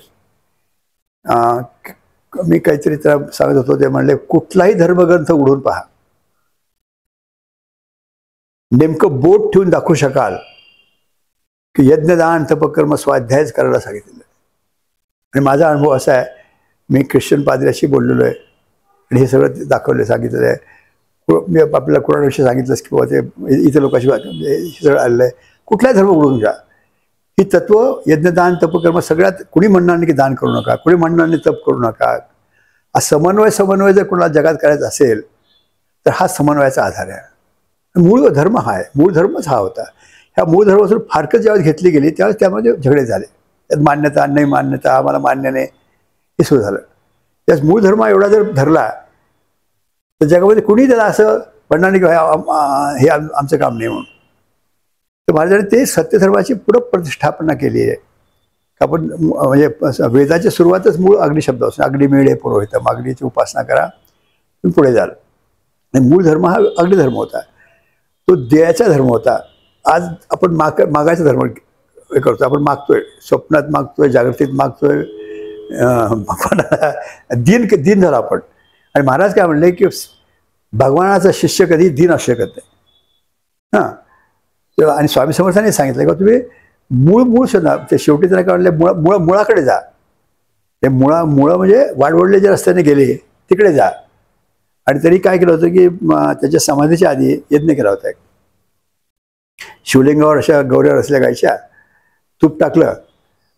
मी काहीतरी त्याला सांगत होतो, ते म्हणले कुठलाही धर्मग्रंथ उघडून पहा, नेमकं बोट ठेवून दाखवू शकाल की यज्ञदान तपकर्म स्वाध्यायच करायला सांगितलेलं. आणि माझा अनुभव असा आहे, मी ख्रिश्चन पाद्र्याशी बोललेलो आहे आणि हे सगळं दाखवलं सांगितलेलं आहे. मी आपल्याला कुणाविषयी सांगितलंच की बाबा ते इतर लोकांशी हे सगळं आलेलं आहे. कुठलाही धर्म बोलून घ्या, ही तत्व यज्ञदान तपकर्म सगळ्यात कुणी म्हणणार नाही की दान करू नका, कुणी म्हणणार नाही तप करू नका. हा समन्वय जर कोणाला जगात करायचा असेल तर हा समन्वयाचा आधार आहे. मूळ धर्म हा आहे, मूळ धर्मच हा होता. ह्या मूळ धर्मापासून फारकत ज्यावेळेस घेतली गेली त्यावेळेस त्यामध्ये झगडे झाले. त्यात मान्यता नाही मान्यता, आम्हाला मान्य नाही, हे सुरू झालं. त्याच मूळ धर्म एवढा जर धरला तर जगामध्ये कुणी त्याला असं म्हणणार नाही की हे आमचं काम नाही म्हणून. तर महाराजांनी ते सत्यधर्माची पुढं प्रतिष्ठापना केली आहे. आपण म्हणजे वेदाची सुरुवातच मूळ अग्नी शब्द असतो. अग्नी मिळे पुरोहितम, अग्नीची उपासना करा तुम्ही पुढे जाल. आणि मूळ धर्म हा अग्निधर्म होता, तो देयाचा धर्म होता. आज आपण मागायचा धर्म हे करतो. आपण मागतोय, स्वप्नात मागतोय, जागृतीत मागतोय, दिन झाला आपण. आणि महाराज काय म्हणले की भगवानाचा शिष्य कधी दिन असू शकत नाही. हां, आणि स्वामी समर्थांनी सांगितलं की तुम्ही मूळ शोधा. ते शेवटी त्यांना काय म्हणले, मुळाकडे जा. ते मुळं म्हणजे वाडवडले जे रस्त्याने गेले तिकडे जा. आणि तरी काय केलं होतं की त्याच्या समाधीच्या आधी यज्ञ केला होता. शिवलिंगावर अशा गौऱ्या रचल्या गायच्या, तूप टाकलं,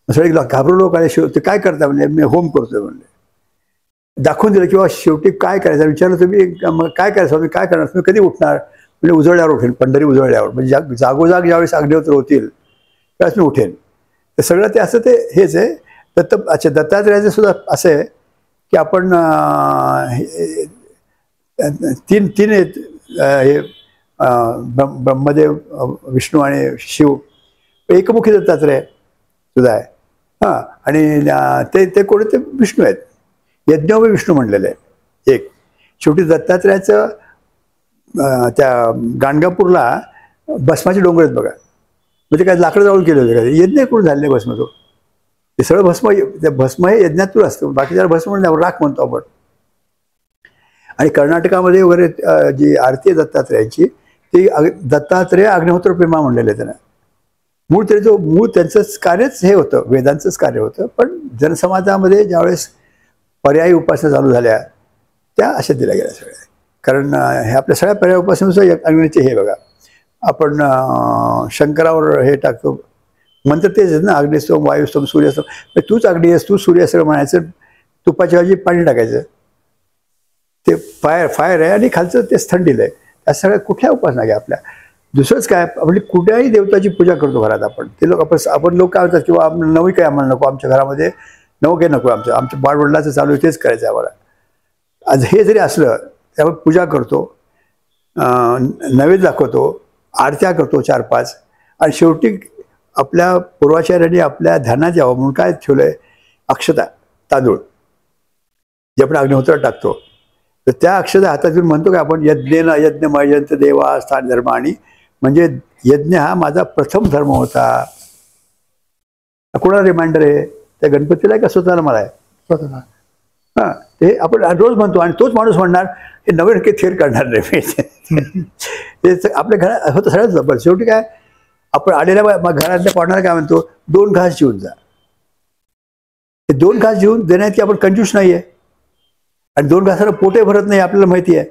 सगळे घाबरू लोक आले. ते काय करता म्हणले, मी होम करतोय म्हणले. दाखवून दिलं किंवा शेवटी काय करायचं विचारलं, तुम्ही काय करायचं, स्वामी काय करणार, तुम्ही कधी उठणार म्हणजे उजळल्यावर उठेन, पंढरी उजळल्यावर. म्हणजे जागोजाग ज्यावेळेस अग्निहोत्र होतील त्यावेळेस मी उठेन. तर सगळं ते असं ते हेच आहे. अच्छा, दत्तात्रेयाचं सुद्धा असं आहे की आपण तीन आहेत हे ब्रह्मदेव, विष्णू आणि शिव. एकमुखी दत्तात्रेय सुद्धा आहे. हां, आणि ते कोणी ते विष्णू आहेत. यज्ञोपी विष्णू म्हणलेलं आहे एक. शेवटी दत्तात्रेयाचं त्या गाणगापूरला भस्माचे डोंगर आहेत बघा. म्हणजे काय लाकडं जाळून केले होते का, यज्ञ करून झाले भस्म. तो ते सगळं भस्म हे यज्ञातून असतं. बाकी जरा भस्म म्हणजे राख म्हणतो आपण. आणि कर्नाटकामध्ये वगैरे जी आरती आहे दत्तात्रेयाची, ती दत्तात्रेय अग्निहोत्र प्रेमा म्हणलेलं आहे त्यांना. मूळ त्यांचं कार्यच हे होतं, वेदांचंच कार्य होतं. पण जनसमाजामध्ये ज्यावेळेस पर्यायी उपासना चालू झाल्या त्या अशा दिल्या गेल्या सगळ्या. कारण हे आपल्या सगळ्या पर्यायी उपासनेनुसार अग्नीचे हे बघा, आपण शंकरावर हे टाकतो म्हणतात तेच ना, अग्निस्तोम, वायुस्तोम, सूर्यस्तोम. तूच अग्नी आहेस, तू सूर्य सगळं म्हणायचं. तुपाच्या ऐवजी पाणी टाकायचं. ते फायर आहे आणि खालचं तेच थंडील आहे. त्या सगळ्या कुठल्या उपासना घ्या आपल्या. दुसरंच काय, आपली कुठल्याही देवताची पूजा करतो घरात आपण. ते लोक आपण लोक काय होतात किंवा नवी काय आम्हाला नको, आमच्या घरामध्ये नवं काही नको, आमच्या बाळवडिलाचं चालू आहे तेच करायचं आम्हाला. आज हे जरी असलं त्यावर पूजा करतो, नैवेद्य दाखवतो, आरत्या करतो 4-5. आणि शेवटी आपल्या पूर्वाचार्यांनी आपल्या ध्यानात यावं म्हणून काय ठेवलं आहे, अक्षता, तांदूळ जे आपण अग्निहोत्रात टाकतो. तर त्या अक्षता हातात घेऊन म्हणतो की आपण यज्ञेन यज्ञमयंत देवा स्थान धर्म. आणि म्हणजे यज्ञ हा माझा प्रथम धर्म होता. कोणाला रिमाइंडर आहे, त्या गणपतीला का स्वतःला मला आहे? स्वतःला. हां, ते आपण रोज म्हणतो. आणि तोच माणूस म्हणणार हे नवीन काही थेर करणार नाही. ते आपल्या घरात होतं सगळ्याच जबर. शेवटी काय, आपण आलेल्या घरातल्या पाहुण्याला काय म्हणतो, 2 घास जेवून जा. हे 2 घास जेवून देण्यात की आपण कंजूस नाही आहे. आणि 2 घासाला पोटे भरत नाही आपल्याला माहिती आहे,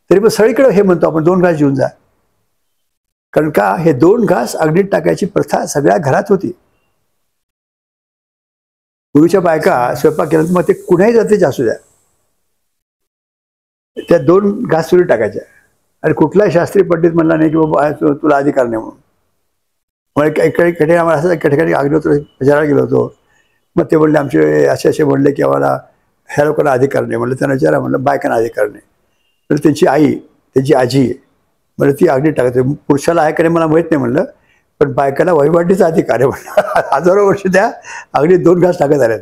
तरी पण सगळीकडे हे म्हणतो आपण 2 घास जेवून जा. कारण का, हे 2 घास अग्नीत टाकायची प्रथा सगळ्या घरात होती. पूर्वीच्या बायका स्वयंपाक केल्यानंतर मग ते कुणाही जातीचे असू द्या, त्या 2 घास चुलीत टाकायच्या. आणि कुठलाही शास्त्री पंडित म्हणला नाही की बाबा तुला अधिकार नाही म्हणून. मग काही आम्हाला असं एका ठिकाणी अग्निहोत्र विचारायला गेलो होतो. मग ते म्हणले आमचे असे म्हणले की आम्हाला ह्या लोकांना अधिकार नाही. म्हणलं त्यांना विचारा, म्हणलं बायकांना अधिकार नाही. तर त्यांची आई, त्यांची आजी म्हणलं ती अग्नी टाकते. पुरुषाला आहे का नाही मला माहीत नाही म्हणलं, पण बायकाला वहिवाटीचा अधिकार आहे म्हणलं. हजारो वर्ष त्या अगदी 2 घास टाकत आल्यात.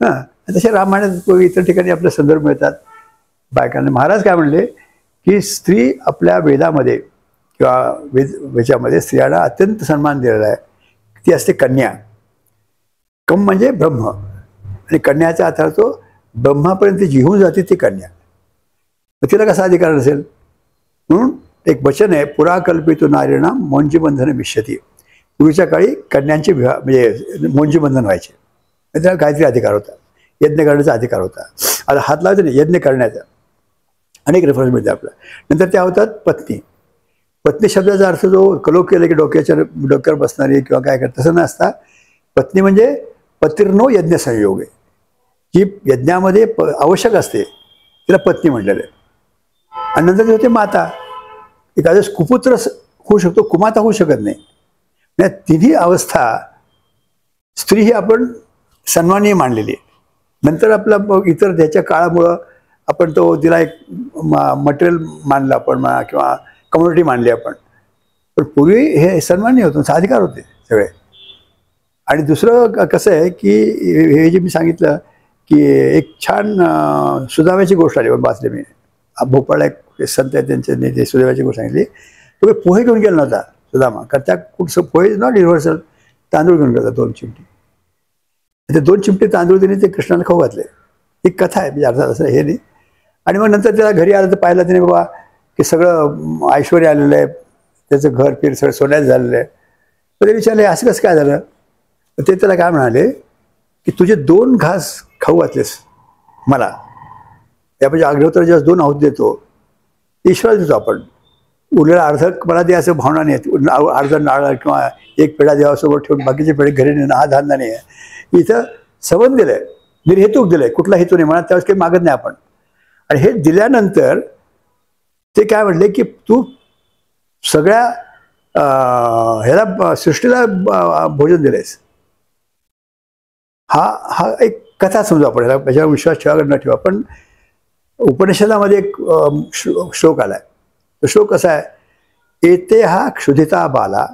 हां, तसे रामायणात इतर ठिकाणी आपले संदर्भ मिळतात बायकांना. महाराज काय म्हणले की स्त्री आपल्या वेदामध्ये किंवा वेच्यामध्ये स्त्रियांना अत्यंत सन्मान दिलेला आहे. ती असते कन्या. कम म्हणजे ब्रह्म, आणि कन्याचा अर्थ तो ब्रह्मापर्यंत जिहून जाते ती कन्या. मग तिला कसा अधिकार नसेल? म्हणून एक वचन आहे, पुरा कल्पितो नारीणाम मोंजी बंधन विष्यती. पूर्वीच्या काळी कन्यांचे विवाह म्हणजे मोंजी बंधन व्हायचे, त्याला काहीतरी अधिकार होता, यज्ञ करण्याचा अधिकार होता. आता हात लावायचा नाही, यज्ञ करण्याचा अनेक रेफरन्स मिळते आपल्याला. नंतर त्या होतात पत्नी. पत्नी शब्दाचा अर्थ जो कलोक केला की डोक्यावर बसणारी किंवा काय करत तसं नसता. पत्नी म्हणजे पतिर्नो यज्ञ संयोग आहे, जी यज्ञामध्ये आवश्यक असते तिला पत्नी म्हटलेलं आहे. आणि नंतर ते होते माता. एखाद्या कुपुत्र होऊ शकतो, कुमाता होऊ शकत नाही. या तिन्ही अवस्था स्त्री ही आपण सन्माननीय मानलेली आहे. नंतर आपला इतर त्याच्या काळामुळं आपण तो तिला एक मटेरियल मानलं आपण म्हणा किंवा कम्युनिटी मानली आपण. पण पूर्वी हे सन्माननीय होतं, अधिकार होते सगळे. आणि दुसरं कसं आहे की हे जे मी सांगितलं की एक छान सुदाम्याची गोष्ट आली, वाचले मी. भोपाळला एक संत आहे त्यांचे ते सुदाम्याची गोष्ट सांगितली. तो पोहे घेऊन गेला नव्हता सुदामा, कारण त्या कुठचं पोहे नॉट युनिव्हर्सल, तांदूळ घेऊन गेला 2 चिमटी. ते 2 चिमटे तांदूळ त्यांनी ते कृष्णाला खाऊ घातले. ही कथा आहे, म्हणजे अर्थात असं हे नाही. आणि मग नंतर त्याला घरी आलं तर पाहिलं त्याने बाबा की सगळं ऐश्वर्य आलेलं आहे, त्याचं घर फिर सगळं सोन्याचं झालेलं आहे. तर ते विचारले असं कसं काय झालं. ते त्याला काय म्हणाले की तुझे 2 घास खाऊ घातलेस मला, त्यापेक्षा अग्निहोत्र जेव्हा 2 आहुती देतो ईश्वर देतो आपण, उरलेला अर्ध मला दे असं भावना नाही. अर्ध नारळ किंवा एक पेढा देवासोबत ठेवून बाकीचे पेढे घरी नेणं हा धंदा नाही आहे. इथं सबंध दिलंय, निर्हेतूक दिलंय, कुठला हेतू नाही म्हणा, त्यावेळेस काही मागत नाही आपण. आणि हे दिल्यानंतर ते काय म्हणले की तू सगळ्या ह्याला सृष्टीला भोजन दिलंयस. हा एक कथा समजू आपण, ह्याला त्याच्यावर विश्वास ठेवा न ठेवा. पण उपनिषदामध्ये एक श्लोक आलाय. तो श्लोक कसा आहे, एते हा क्षुधिता बाला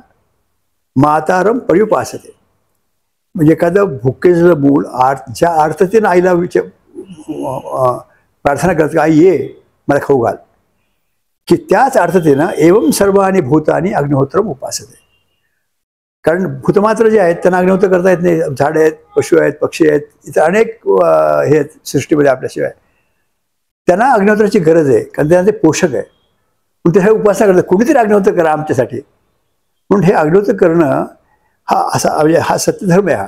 मातारम पर्युपासते. म्हणजे एखादं भुकेचं मूल ज्या अर्थतेनं आईला प्रार्थना करतं, आई ये मला खाऊ घाल, की त्याच अर्थतेनं एवं सर्वानी भूतानी अग्निहोत्रम उपासते. कारण भूतमात्र जे आहेत त्यांना अग्निहोत्र करता येत नाही. झाडं आहेत, पशु आहेत, पक्षी आहेत, इथं अनेक हे आहेत सृष्टीमध्ये आपल्याशिवाय. त्यांना अग्निहोत्राची गरज आहे, कारण त्यांना ते पोषक आहे. पण ते हे उपासना करतात, कुणीतरी अग्निहोत्र करा आमच्यासाठी. म्हणून हे अग्निहोत्र करणं हा असा म्हणजे हा सत्यधर्म आहे. हा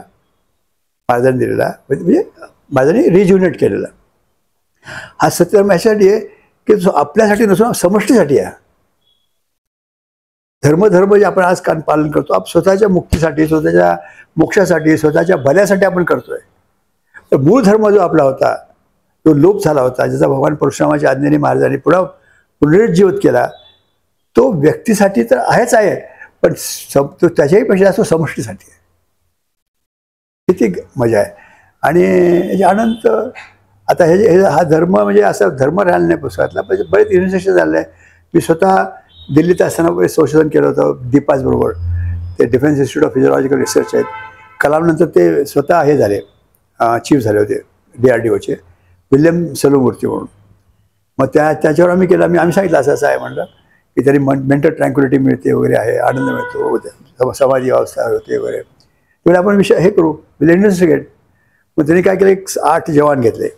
महाराजांनी दिलेला, म्हणजे महाराजांनी रिज्युनेट केलेला हा सत्यधर्म यासाठी आहे की जो आपल्यासाठी नसून समष्टीसाठी आहे. धर्म जे आपण आज पालन करतो आपण स्वतःच्या मुक्तीसाठी, स्वतःच्या मोक्षासाठी, स्वतःच्या भल्यासाठी आपण करतोय. तर मूळ धर्म जो आपला होता, जो लोप झाला होता, ज्याचा भगवान परशुरामाच्या आज्ञेने महाराजांनी पुन्हा पुनरुज्जीवित केला, तो व्यक्तीसाठी तर आहेच आहे, पण तो त्याच्याही पेक्षा जास्त समष्टीसाठी आहे. किती मजा आहे. आणि याच्या अनंत आता हा धर्म म्हणजे असा धर्म राहिला नाही पुस्तकातला, म्हणजे बरेच युनिव्हर्सिटी झालेलं आहे. मी स्वतः दिल्लीत असताना संशोधन केलं होतं दीपाजबरोबर. ते defence institute of physiological research आहेत. कलामनंतर ते स्वतः हे झाले, चीफ झाले होते DRDOचे, विल्यम सलोमूर्ती म्हणून. मग त्याच्यावर आम्ही केलं, आम्ही सांगितलं असं आहे म्हणलं की तरी मेंटल ट्रँक्युलिटी मिळते वगैरे आहे, आनंद मिळतो, समाधी अवस्था होते वगैरे. तेवढे आपण विषय हे करू, विल इन्व्हेस्टिगेट. मग त्यांनी काय केलं, 8 जवान घेतले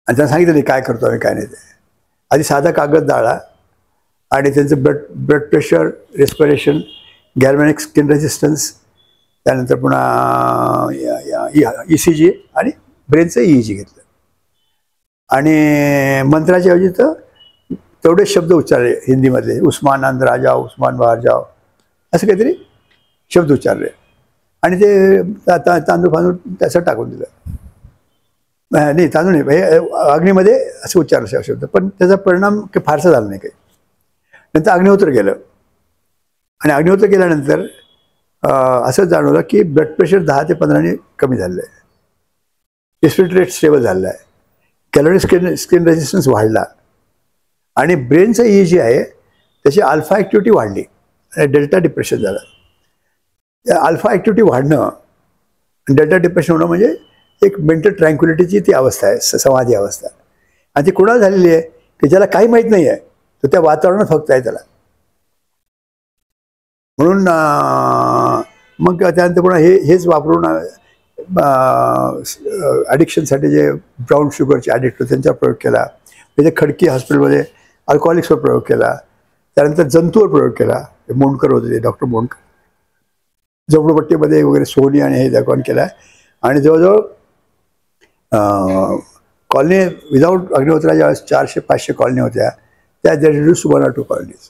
आणि त्यांना सांगितलं काय करतो आम्ही काय नाही. ते आधी साधा कागद जाळा आणि त्यांचं blood pressure, respiration, galvanic skin resistance, त्यानंतर पुन्हा ECG आणि ब्रेनचं EEG घेतलं. आणि मंत्राच्या ऐवजी तर तेवढे शब्द उच्चारले हिंदीमधले, उस्मान अंदर आ जाओ, उस्मान बाहेर जाओ, असं काहीतरी शब्द उच्चारले. आणि ते तांदूळ फांदूळ त्याचं टाकून दिलं. नाही तांदूळ नाही, हे अग्नीमध्ये असं उच्चारलं शब्द. पण त्याचा परिणाम काही फारसा झाला नाही काही. नंतर अग्निहोत्र केलं आणि अग्निहोत्र केल्यानंतर असं जाणवलं की ब्लड प्रेशर 10 ते 15ने कमी झालेलं आहे, रेस्पिरेटरी रेट स्टेबल झालेला आहे, कॅलरी स्किन रेजिस्टन्स वाढला आणि ब्रेनचं EEG आहे त्याची अल्फा ॲक्टिव्हिटी वाढली आणि डेल्टा डिप्रेशन झालं. अल्फा ॲक्टिव्हिटी वाढणं आणि डेल्टा डिप्रेशन होणं म्हणजे एक मेंटल ट्रँक्युलिटीची ती अवस्था आहे, समाधी अवस्था. आणि ती कोणाला झालेली आहे की ज्याला काही माहीत नाही आहे, तर त्या वातावरणात फक्त आहे त्याला. म्हणून मग त्यानंतर पुन्हा हेच वापरून ॲडिक्शनसाठी जे ब्राऊन शुगरचे ॲडिक्ट होते त्यांच्यावर प्रयोग केला. म्हणजे खडकी हॉस्पिटलमध्ये अल्कोहॉलिक्सवर प्रयोग केला. त्यानंतर जंतूवर प्रयोग केला. मोंडकर होते ते, डॉक्टर मोंडकर, झोपडपट्टीमध्ये वगैरे सोनी आणि हे दाखवून केलं आहे. आणि जवळजवळ कॉलनी विदाऊट अग्निहोत्राच्या 400-500 कॉलनी होत्या, त्या रिड्यूस टू 1 or 2 कॉलनीज.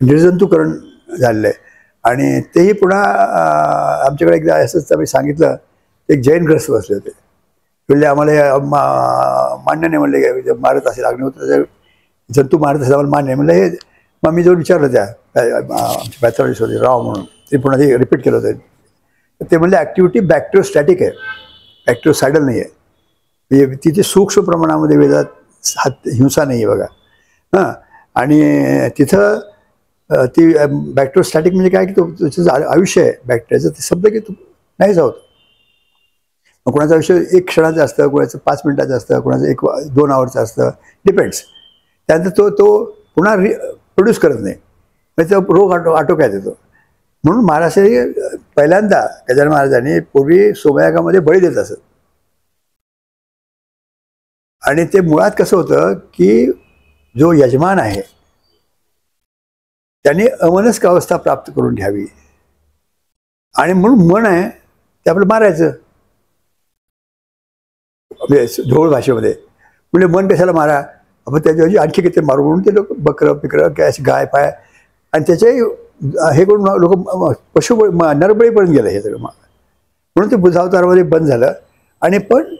निर्जंतुकरण झालेलं आहे. आणि तेही पुन्हा आमच्याकडे एकदा असंच आम्ही सांगितलं, एक जैन ग्रस्त बसले होते. म्हणजे आम्हाला मान्य नाही म्हणले, की मारत असेल अग्निहोत्राचे जंतू मारत असेल आम्हाला मान्य म्हणलं. हे मग मी जाऊन विचारलं त्या आमच्या पॅथॉलॉजिस्ट होते राव म्हणून, ते पुन्हा ते रिपीट केलं होतं. ते म्हणले ॲक्टिव्हिटी बॅक्टेरियोस्टॅटिक आहे, बॅक्टेरियोसायडल नाही आहे. म्हणजे तिथे सूक्ष्म प्रमाणामध्ये वेदात हिंसा नाही आहे बघा. हां, आणि तिथं ती बॅक्टेरियोस्टॅटिक म्हणजे काय, की त्याचं आयुष्य आहे बॅक्टेरियाचं, ते शब्द की नाही जात. मग कोणाचं आयुष्य 1 क्षणाचं असतं, कोणाचं 5 मिनिटाचं असतं, कोणाचं 1-2 आवरचं असतं, डिपेंड्स. त्यानंतर तो पुन्हा प्रोड्यूस करत नाही, म्हणजे तो रोग आटोक्यात येतो. म्हणून महाराष्ट्राने पहिल्यांदा गजानन महाराजांनी पूर्वी सोमयागामध्ये बळी देत असत. आणि ते मुळात कसं होतं, की जो यजमान आहे त्याने अमनस्क अवस्था प्राप्त करून घ्यावी, आणि म्हणून मन आहे ते आपलं मारायचं. ढोळ भाषेमध्ये म्हणजे मन कशाला मारा, आपण त्याच्याऐवजी आणखी किती मारू म्हणून ते लोक बकरं पिकरं काय अशी गाय पाय, आणि त्याच्याही हे करून लोक पशु नरबळीपर्यंत गेलं हे सगळं. म्हणून ते बुधावतारामध्ये बंद झालं. आणि पण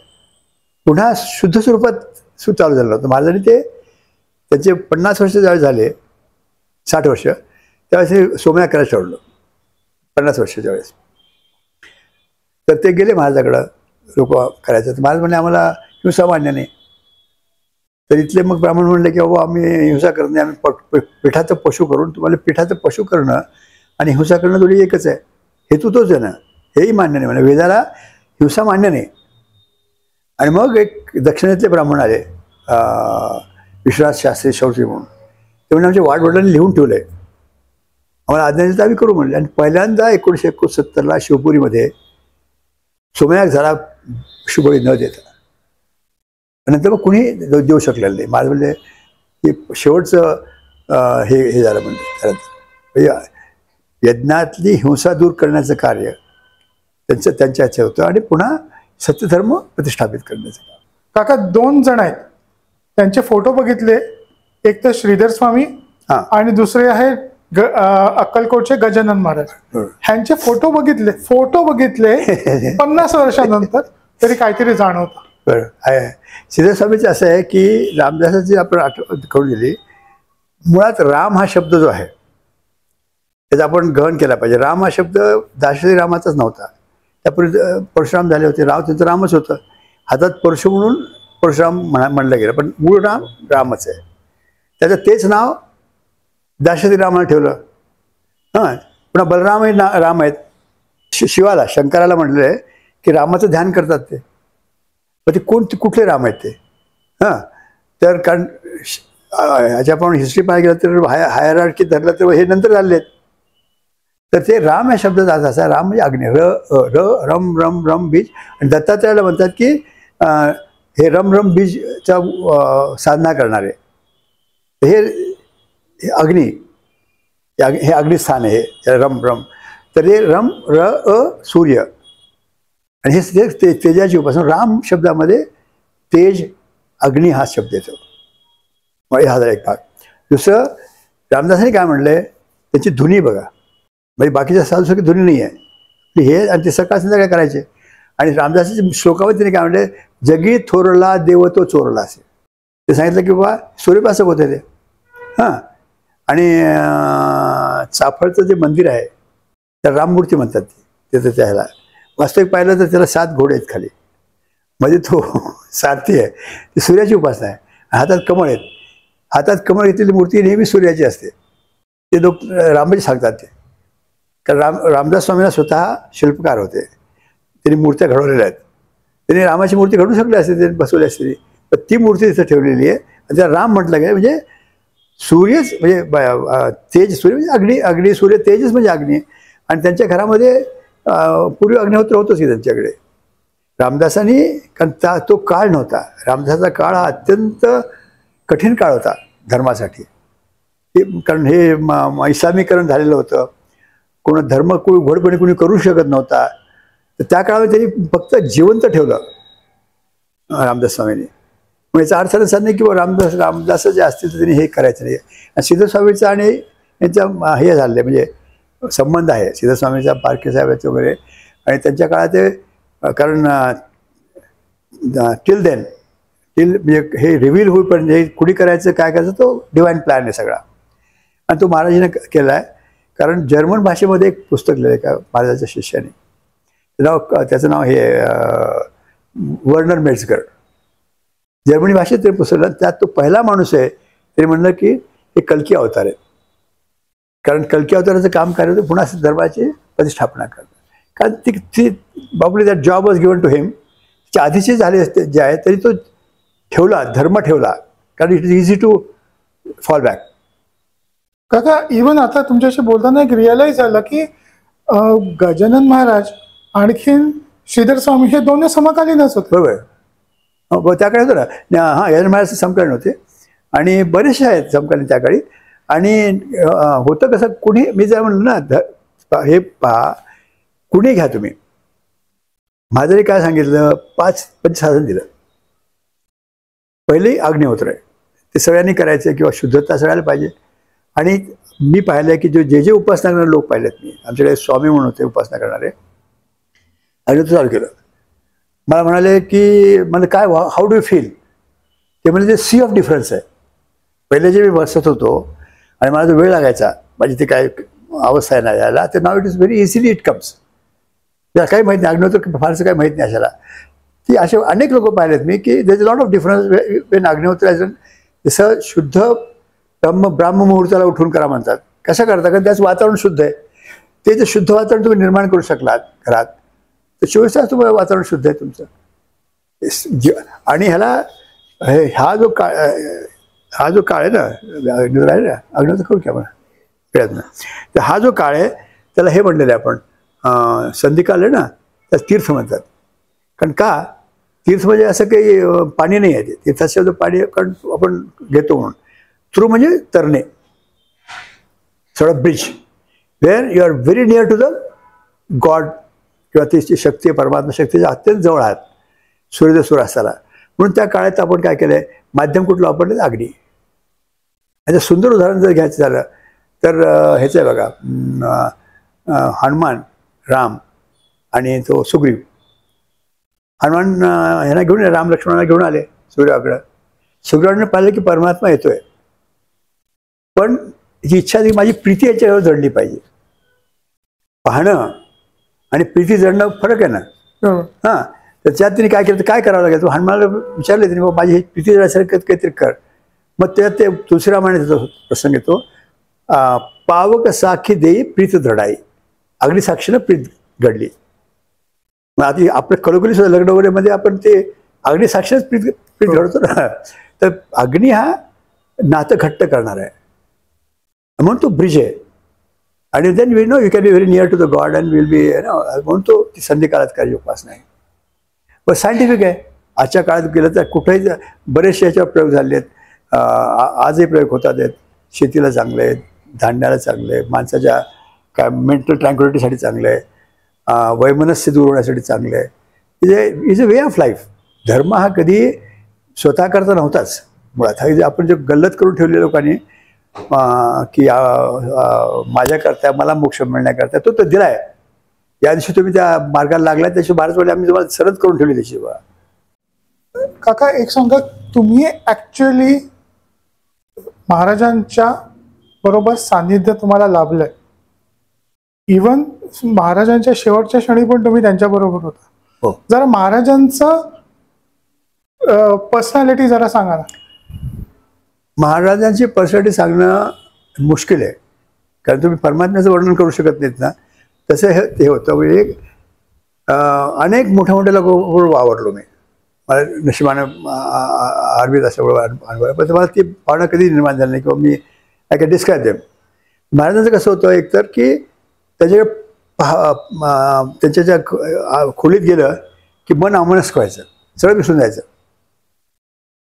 पुन्हा शुद्ध स्वरूपात चालू झालं होतं. महाराजांनी ते त्यांचे 50 वर्ष ज्यावेळेस झाले, 60 वर्ष, त्यावेळेस हे सोमयाग करायला ठरवलं. 50 वर्षाच्या वेळेस तर ते गेले महाराजाकडं लोक करायचं. तर महाराज म्हणले आम्हाला हिंसा मान्य नाही. तर इथले मग ब्राह्मण म्हणले की बाबा आम्ही हिंसा करत नाही, आम्ही पिठाचं पशु करून तुम्हाला पिठाचं पशु करणं आणि हिंसा करणं दोन्ही एकच आहे, हेतू तोच आहे ना, हेही मान्य नाही. म्हणजे वेदाला हिंसा मान्य नाही. आणि मग एक दक्षिणेतले ब्राह्मण आले, विश्वनाथ शास्त्री शौत्री म्हणून. ते म्हणजे आमच्या वाडवडिलांनी लिहून ठेवलं आहे, आम्हाला आज्ञा दिली तर आम्ही करू म्हणले. आणि पहिल्यांदा 1969ला शिवपुरीमध्ये सोमयाग झाला शुभळी न देता. नंतर मग कुणी देऊ शकलेलं नाही. माझं म्हणजे की शेवटचं हे झालं म्हणजे यज्ञातली हिंसा दूर करण्याचं कार्य त्यांच्या ह्याचं होतं, आणि पुन्हा सत्यधर्म प्रतिष्ठापित करण्याचं काम. काका 2 जण आहेत, त्यांचे फोटो बघितले, एक तर श्रीधर स्वामी आणि दुसरे आहे अक्कलकोटचे गजानन महाराज. ह्यांचे फोटो बघितले 50 वर्षानंतर तरी काहीतरी जाणवतं. बरं आहे. श्रीधर स्वामीचं असं आहे की रामदासाची आपण आठवण करून दिली. मुळात राम हा शब्द जो आहे त्याचा आपण ग्रहण केला पाहिजे. राम हा शब्द दाशरथी रामाचाच नव्हता. त्यापूर्वी परशुराम झाले होते, राव त्यांचं रामच होतं. हातात परशु म्हणून परशुराम म्हणलं गेलं, पण मूळ राम रामच आहे. त्याचं तेच नाव दाशरथी रामाला ठेवलं. हां, पुन्हा बलरामही राम आहेत. शिवाला शंकराला म्हटलं आहे की रामाचं ध्यान करतात ते, पण ते कुठले राम आहेत ते? हां, तर कारण ह्याच्या आपण हिस्ट्री पाहायला गेलं तर हायरार्की धरलं तर हे नंतर झालेले आहेत. तर ते राम या शब्दाचा असा, राम म्हणजे अग्नी, रम रम रम बीज. आणि दत्तात्रयाला म्हणतात की हे रम रम बीजचा साधना करणारे हे अग्नी, हे अग्निस्थान आहे हे रम रम. तर हे रम सूर्य, आणि हे तेजाची उपासना. राम शब्दामध्ये तेज अग्नी हा शब्द येतो. मग हा एक भाग. दुसरं रामदासांनी काय म्हणलंय, त्याची धुनी बघा. म्हणजे बाकीच्या साधूसारखी धुनी नाही आहे हे, आणि ते सकाळ संध्याकाळ करायचे. आणि रामदासाच्या श्लोकामध्ये त्याने काय म्हणले, जगी थोरला देव तो चोरला असे ते सांगितलं की बाबा सूर्यपासक होते ते. हां, आणि चाफळचं जे मंदिर आहे त्याला राममूर्ती म्हणतात ते त्याला वास्तविक पाहिलं तर त्याला 7 घोडे आहेत खाली, म्हणजे तो सारथी आहे. ती सूर्याची उपासना आहे. हातात कमळ आहेत, हातात कमळ घेतलेली मूर्ती नेहमी सूर्याची असते. ते लोक रामजी सांगतात ते, कारण रामदास स्वामींना स्वतः शिल्पकार होते, त्यांनी मूर्त्या घडवलेल्या आहेत. त्यांनी रामाची मूर्ती घडवू शकली असते, त्यांनी बसवली असते, पण ती मूर्ती तिथं ठेवलेली आहे. आणि त्याला राम म्हटलं गेलं. म्हणजे सूर्यच म्हणजे तेज, सूर्य म्हणजे अग्नी सूर्य, तेजच म्हणजे अग्नी. आणि त्यांच्या घरामध्ये पूर्वी अग्निहोत्र होतोच की त्यांच्याकडे. रामदासांनी, कारण तो काळ नव्हता, रामदासाचा काळ हा अत्यंत कठीण काळ होता धर्मासाठी. कारण हे इस्लामीकरण झालेलं होतं. कोणा धर्म उघडपणे कोणी करू शकत नव्हता. तर त्या काळामध्ये त्यांनी फक्त जिवंत ठेवलं रामदास स्वामींनी. मग याचा अर्थ असा नाही की रामदास जे असतील तर त्यांनी हे करायचं नाही. श्रीधर स्वामीचा आणि यांचा हे झालं म्हणजे संबंध आहे श्रीधर स्वामीचा, पारखे साहेबांचे वगैरे. आणि त्यांच्या काळात ते कारण टिल म्हणजे हे रिव्हील होईपर्यंत हे कुणी करायचं काय करायचं तो डिवाइन प्लॅन आहे सगळा. आणि तो महाराजांनी केला आहे. कारण जर्मन भाषेमध्ये एक पुस्तक लिहिलं आहे का महाराजाच्या शिष्याने, त्याचं नाव हे वर्नर मेट्झगर. जर्मनी भाषेत ते पुस्तक, त्यात तो पहिला माणूस आहे तरी म्हणलं की हे कल्की अवतार आहेत. कारण कल्की अवताराचं काम करायचं पुन्हा धर्माची प्रतिष्ठापना करणं. कारण ती बाबली that job was given to him. त्याच्या आधीचे झाले असते जे आहे तरी तो ठेवला, धर्म ठेवला. कारण it is easy to fall back. काका इवन आता तुमच्याशी बोलताना एक रिअलाइज झालं की गजानन महाराज आणखीन श्रीधर स्वामी हे दोन्ही समकालीनच होते. बरोबर. त्याकडे होतं ना. हां, गजानन महाराज समकालीन होते आणि बरेचसे आहेत समकालीन त्या काळी. आणि होतं कसं, कुणी मी जर म्हणलं ना हे पहा, कुणी घ्या तुम्ही. माझं काय सांगितलं, 5 पंचसाधन दिलं. पहिले अग्निहोत्र आहे, ते सगळ्यांनी करायचं किंवा शुद्धता सगळ्याला पाहिजे. आणि मी पाहिलं की जे उपासना करणारे लोक पाहिलेत मी, आमच्याकडे स्वामी म्हणून होते उपासना करणारे, अग्निहोत्र चालू केलं. मला म्हणाले की मला काय हाऊ डू यू फील. ते म्हणजे ते सी ऑफ डिफरन्स आहे. पहिले जे मी बसत होतो आणि मला जो वेळ लागायचा माझी ते काय अवस्था आहे ना यायला, तर now it is very easily it comes. त्याला काही माहीत नाही, अग्निहोत्र फारसं काही माहीत नाही अशाला. ती असे अनेक लोक पाहिलेत मी की there is a lot of difference Wien अग्निहोत्र ॲज जसं शुद्ध ब्राह्म मुहूर्ताला उठून करा म्हणतात. कसं करता, कारण त्याचं वातावरण शुद्ध आहे. ते जे शुद्ध वातावरण तुम्ही निर्माण करू शकलात घरात तर 24 तास तुम्हाला वातावरण शुद्ध आहे तुमचं. आणि ह्याला हा जो काळ आहे ना अग्निहोत्र करू की आपण प्रयत्न, तर हा जो काळ आहे त्याला हे म्हणलेलं आहे आपण संधिकाल आहे ना, त्याला तीर्थ म्हणतात. कारण का तीर्थ म्हणजे असं काही पाणी नाही आहे. तीर्थाचं जो पाणी कारण आपण घेतो म्हणून. थ्रू म्हणजे तरणे, sort of bridge where you are very near to the god किंवा त्याची शक्ती, परमात्मा शक्तीच्या अत्यंत जवळ आहात सूर्योदय सूर्यास्ताला. म्हणून त्या काळात आपण काय केलं आहे, माध्यम कुठलं वापरलं, अग्नी. याचं सुंदर उदाहरण जर घ्यायचं झालं तर ह्याचं आहे बघा, हनुमान, राम आणि तो सुग्रीव. हनुमान ह्यांना घेऊन राम लक्ष्मणाला घेऊन आले सूर्याकडं. सुग्रीवाने पाहिलं की परमात्मा येतोय, पण ही इच्छा ती माझी प्रीती याच्यावर जडली पाहिजे. पाहणं आणि प्रीती जडणं फरक आहे ना. हां, तर त्यात तिने काय केलं, तर काय करावं लागेल, तो हनुमानाला विचारले तिने, बाबा माझी प्रीती जडण्यासारखं काहीतरी कर. मग त्यात ते तुळशीरामाने त्याचा प्रसंग येतो, पावक साखी देई प्रीत धडाई. अग्निसाक्षीनं प्रीत घडली. मग आधी आपलं कलोकली सुद्धा लग्न वगैरेमध्ये आपण ते अग्निसाक्षीच प्रीत घडतो ना. तर अग्नी हा नातं घट्ट करणार आहे म्हणून तो ब्रिज आहे. आणि then we know you can be very near to the god and will be म्हणून तो ती संधिकालात काही उपासना आहे. पण सायंटिफिक आहे. आजच्या काळात गेलं तर कुठेही बरेचसे याच्यावर प्रयोग झाले आहेत. आजही प्रयोग होतात आहेत. शेतीला चांगले आहेत, धान्याला चांगले आहे, माणसाच्या काय मेंटल ट्रँक्युलिटीसाठी चांगलं आहे, वैमनस्य दूर होण्यासाठी चांगलं आहे. Is a way of life. धर्म हा कधी स्वतः करता नव्हताच मुळात. हा आपण जे गल्लत करून ठेवले लोकांनी की माझ्याकरता मला मोक्ष मिळण्याकरता तो दिला आहे. या दिवशी तुम्ही त्या मार्गाला लागला त्याची भारत वेळी आम्ही तुम्हाला सरळ करून ठेवली त्याची. काका एक सांगा, तुम्ही ऍक्च्युअली महाराजांच्या बरोबर सान्निध्य तुम्हाला लाभलंय. इवन महाराजांच्या शेवटच्या क्षणी पण तुम्ही त्यांच्या बरोबर होता. हो. जरा महाराजांचं पर्सनॅलिटी जरा सांगा ना. महाराजांची पर्सनॅलिटी सांगणं मुश्किल आहे, कारण तुम्ही परमात्म्याचं वर्णन करू शकत नाहीत ना. तसं हे होतं. म्हणजे अनेक मोठ्या मोठ्या लोक आवडलो मी. मला नशिबानं आर्मीत असं अनुभव, पण मला ती भावना कधी निर्माण झाली नाही किंवा मी आय कॅन डिस्क्राईब देम. महाराजांचं कसं होतं एकतर की त्याच्याकडे त्यांच्या ज्या खोलीत गेलं की मन अमनस्क व्हायचं, सगळं विसरून जायचं.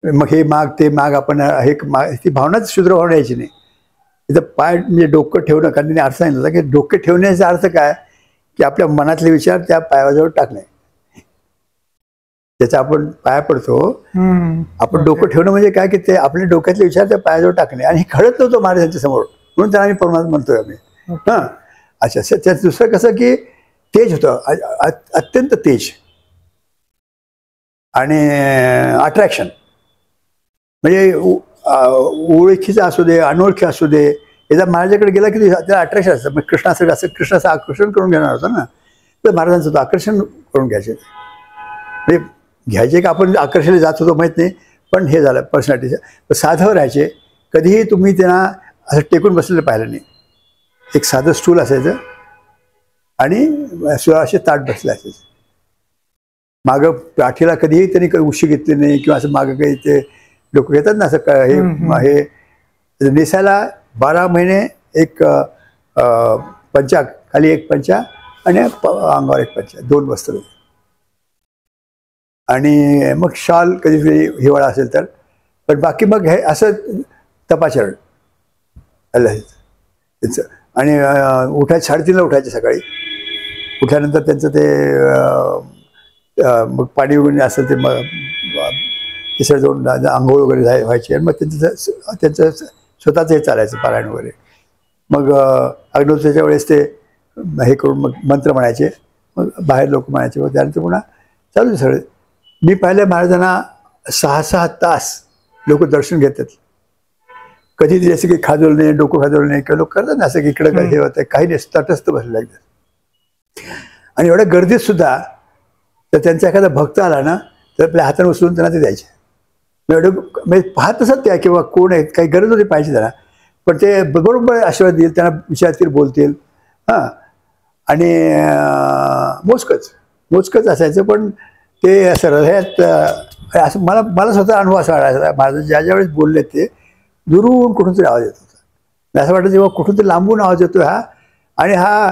मग हे माग ते माग आपण हे माग, ती भावनाच शुद्र भावना यायची नाही. इथं पाय म्हणजे डोकं ठेवणं, कारण त्यांनी अर्थ सांगितलं की डोकं ठेवण्याचा अर्थ काय की आपल्या मनातले विचार त्या पायाजवळ टाकणे. त्याचा आपण पाया पडतो, आपण डोकं ठेवणं म्हणजे काय की ते आपल्या डोक्यातले विचार त्या पायाजवळ टाकणे. आणि हे कळत नव्हतं महाराजांच्या समोर, म्हणून त्यांना आम्ही परमात्मा म्हणतोय आम्ही. हां, अच्छा. त्यात दुसरं कसं की तेज होतं, अत्यंत तेज आणि अट्रॅक्शन. म्हणजे ओळखीचं असू दे, अनोळखी असू दे, एकदा महाराजाकडे गेला की त्याला अट्रॅक्शन असतं. मग कृष्णाचं असं कृष्णाचं आकर्षण करून घेणार होतं ना, तर महाराजांचं होतं आकर्षण करून घ्यायचे. म्हणजे घ्यायचे का आपण आकर्षणाला जात होतो माहीत नाही, पण हे झालं पर्सनॅलिटीचं. साधं राहायचे, कधीही तुम्ही त्यांना असं टेकून बसलेलं पाहिलं नाही. एक साधं स्टूल असायचं आणि असे ताट बसले असायचे. मागं पाठीला कधीही त्यांनी काही उशी घेतली नाही किंवा असं मागं काही ते लोक घेतात ना असं हे नेसायला 12 महिने एक पंचा, खाली एक पंचा आणि अंगावर एक पंचा, 2 वस्त्र. आणि मग शॉल कधी हिवाळा असेल तर, पण बाकी मग हे असं तपाचरण त्यांचं. आणि उठायचं 3:30ला उठायचे सकाळी. उठल्यानंतर त्यांचं ते मग पाणी वगैरे असेल ते मग तिसरं जाऊन आंघोळ वगैरे व्हायची. आणि मग त्यांचं स्वतःचं हे चालायचं पारायण वगैरे. मग अग्नोत्तराच्या वेळेस ते हे करून मग मंत्र म्हणायचे, मग बाहेर लोक म्हणायचे, मग त्यानंतर पुन्हा चालू सगळे. मी पाहिलं महाराजांना 6-6 तास लोक दर्शन घेतात. कधी जसं की खाजवलं नाही, डोकं खाजवलं नाही, किंवा लोक करतात ना असं की इकडं काय हे होतं, काही नाही, तटस्थ बसलं लागतं. आणि एवढ्या गर्दीत सुद्धा तर त्यांचा एखादा भक्त आला ना तर आपल्या हाताने उचलून त्यांना ते द्यायचे. एवढं म्हणजे पाहत असत त्या किंवा कोण आहेत, काही गरज होती पाहिजे त्यांना, पण ते बरोबर आशीर्वाद देईल, त्यांना विचारतील, बोलतील. हां, आणि मोजकच असायचं, पण ते असं हृदयात असं मला स्वतः अनुभव असा आला. माझं ज्या वेळेस बोलले ते दुरून कुठून तरी आवाज येत होता. असं वाटतं जेव्हा कुठून तरी लांबून आवाज येतो हा, आणि हा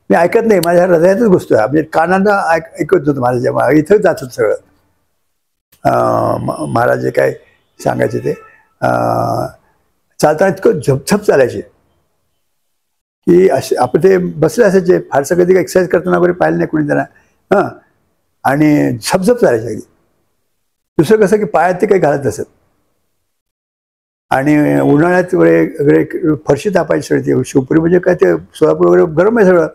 मी ऐकत नाही, माझ्या हृदयातच घुसतोय हा. म्हणजे कानांना ऐकत होतं माझं, जेव्हा इथं जात होतं सगळं. महाराज जे काय सांगायचे ते चालताना इतकं झपझप चालायचे की असे आपण ते बसले असायचे. फारसं कधी एक्सरसाइज करताना वगैरे पाहिलं नाही कोणी त्यांना. हां, आणि झपझप चालायचे अगदी. दुसरं कसं की पायात ते काही घालत असत. आणि उन्हाळ्यात वगैरे फरशी तापायची सगळी. शिवपुरी म्हणजे काय ते सोलापूर वगैरे गरम आहे सगळं,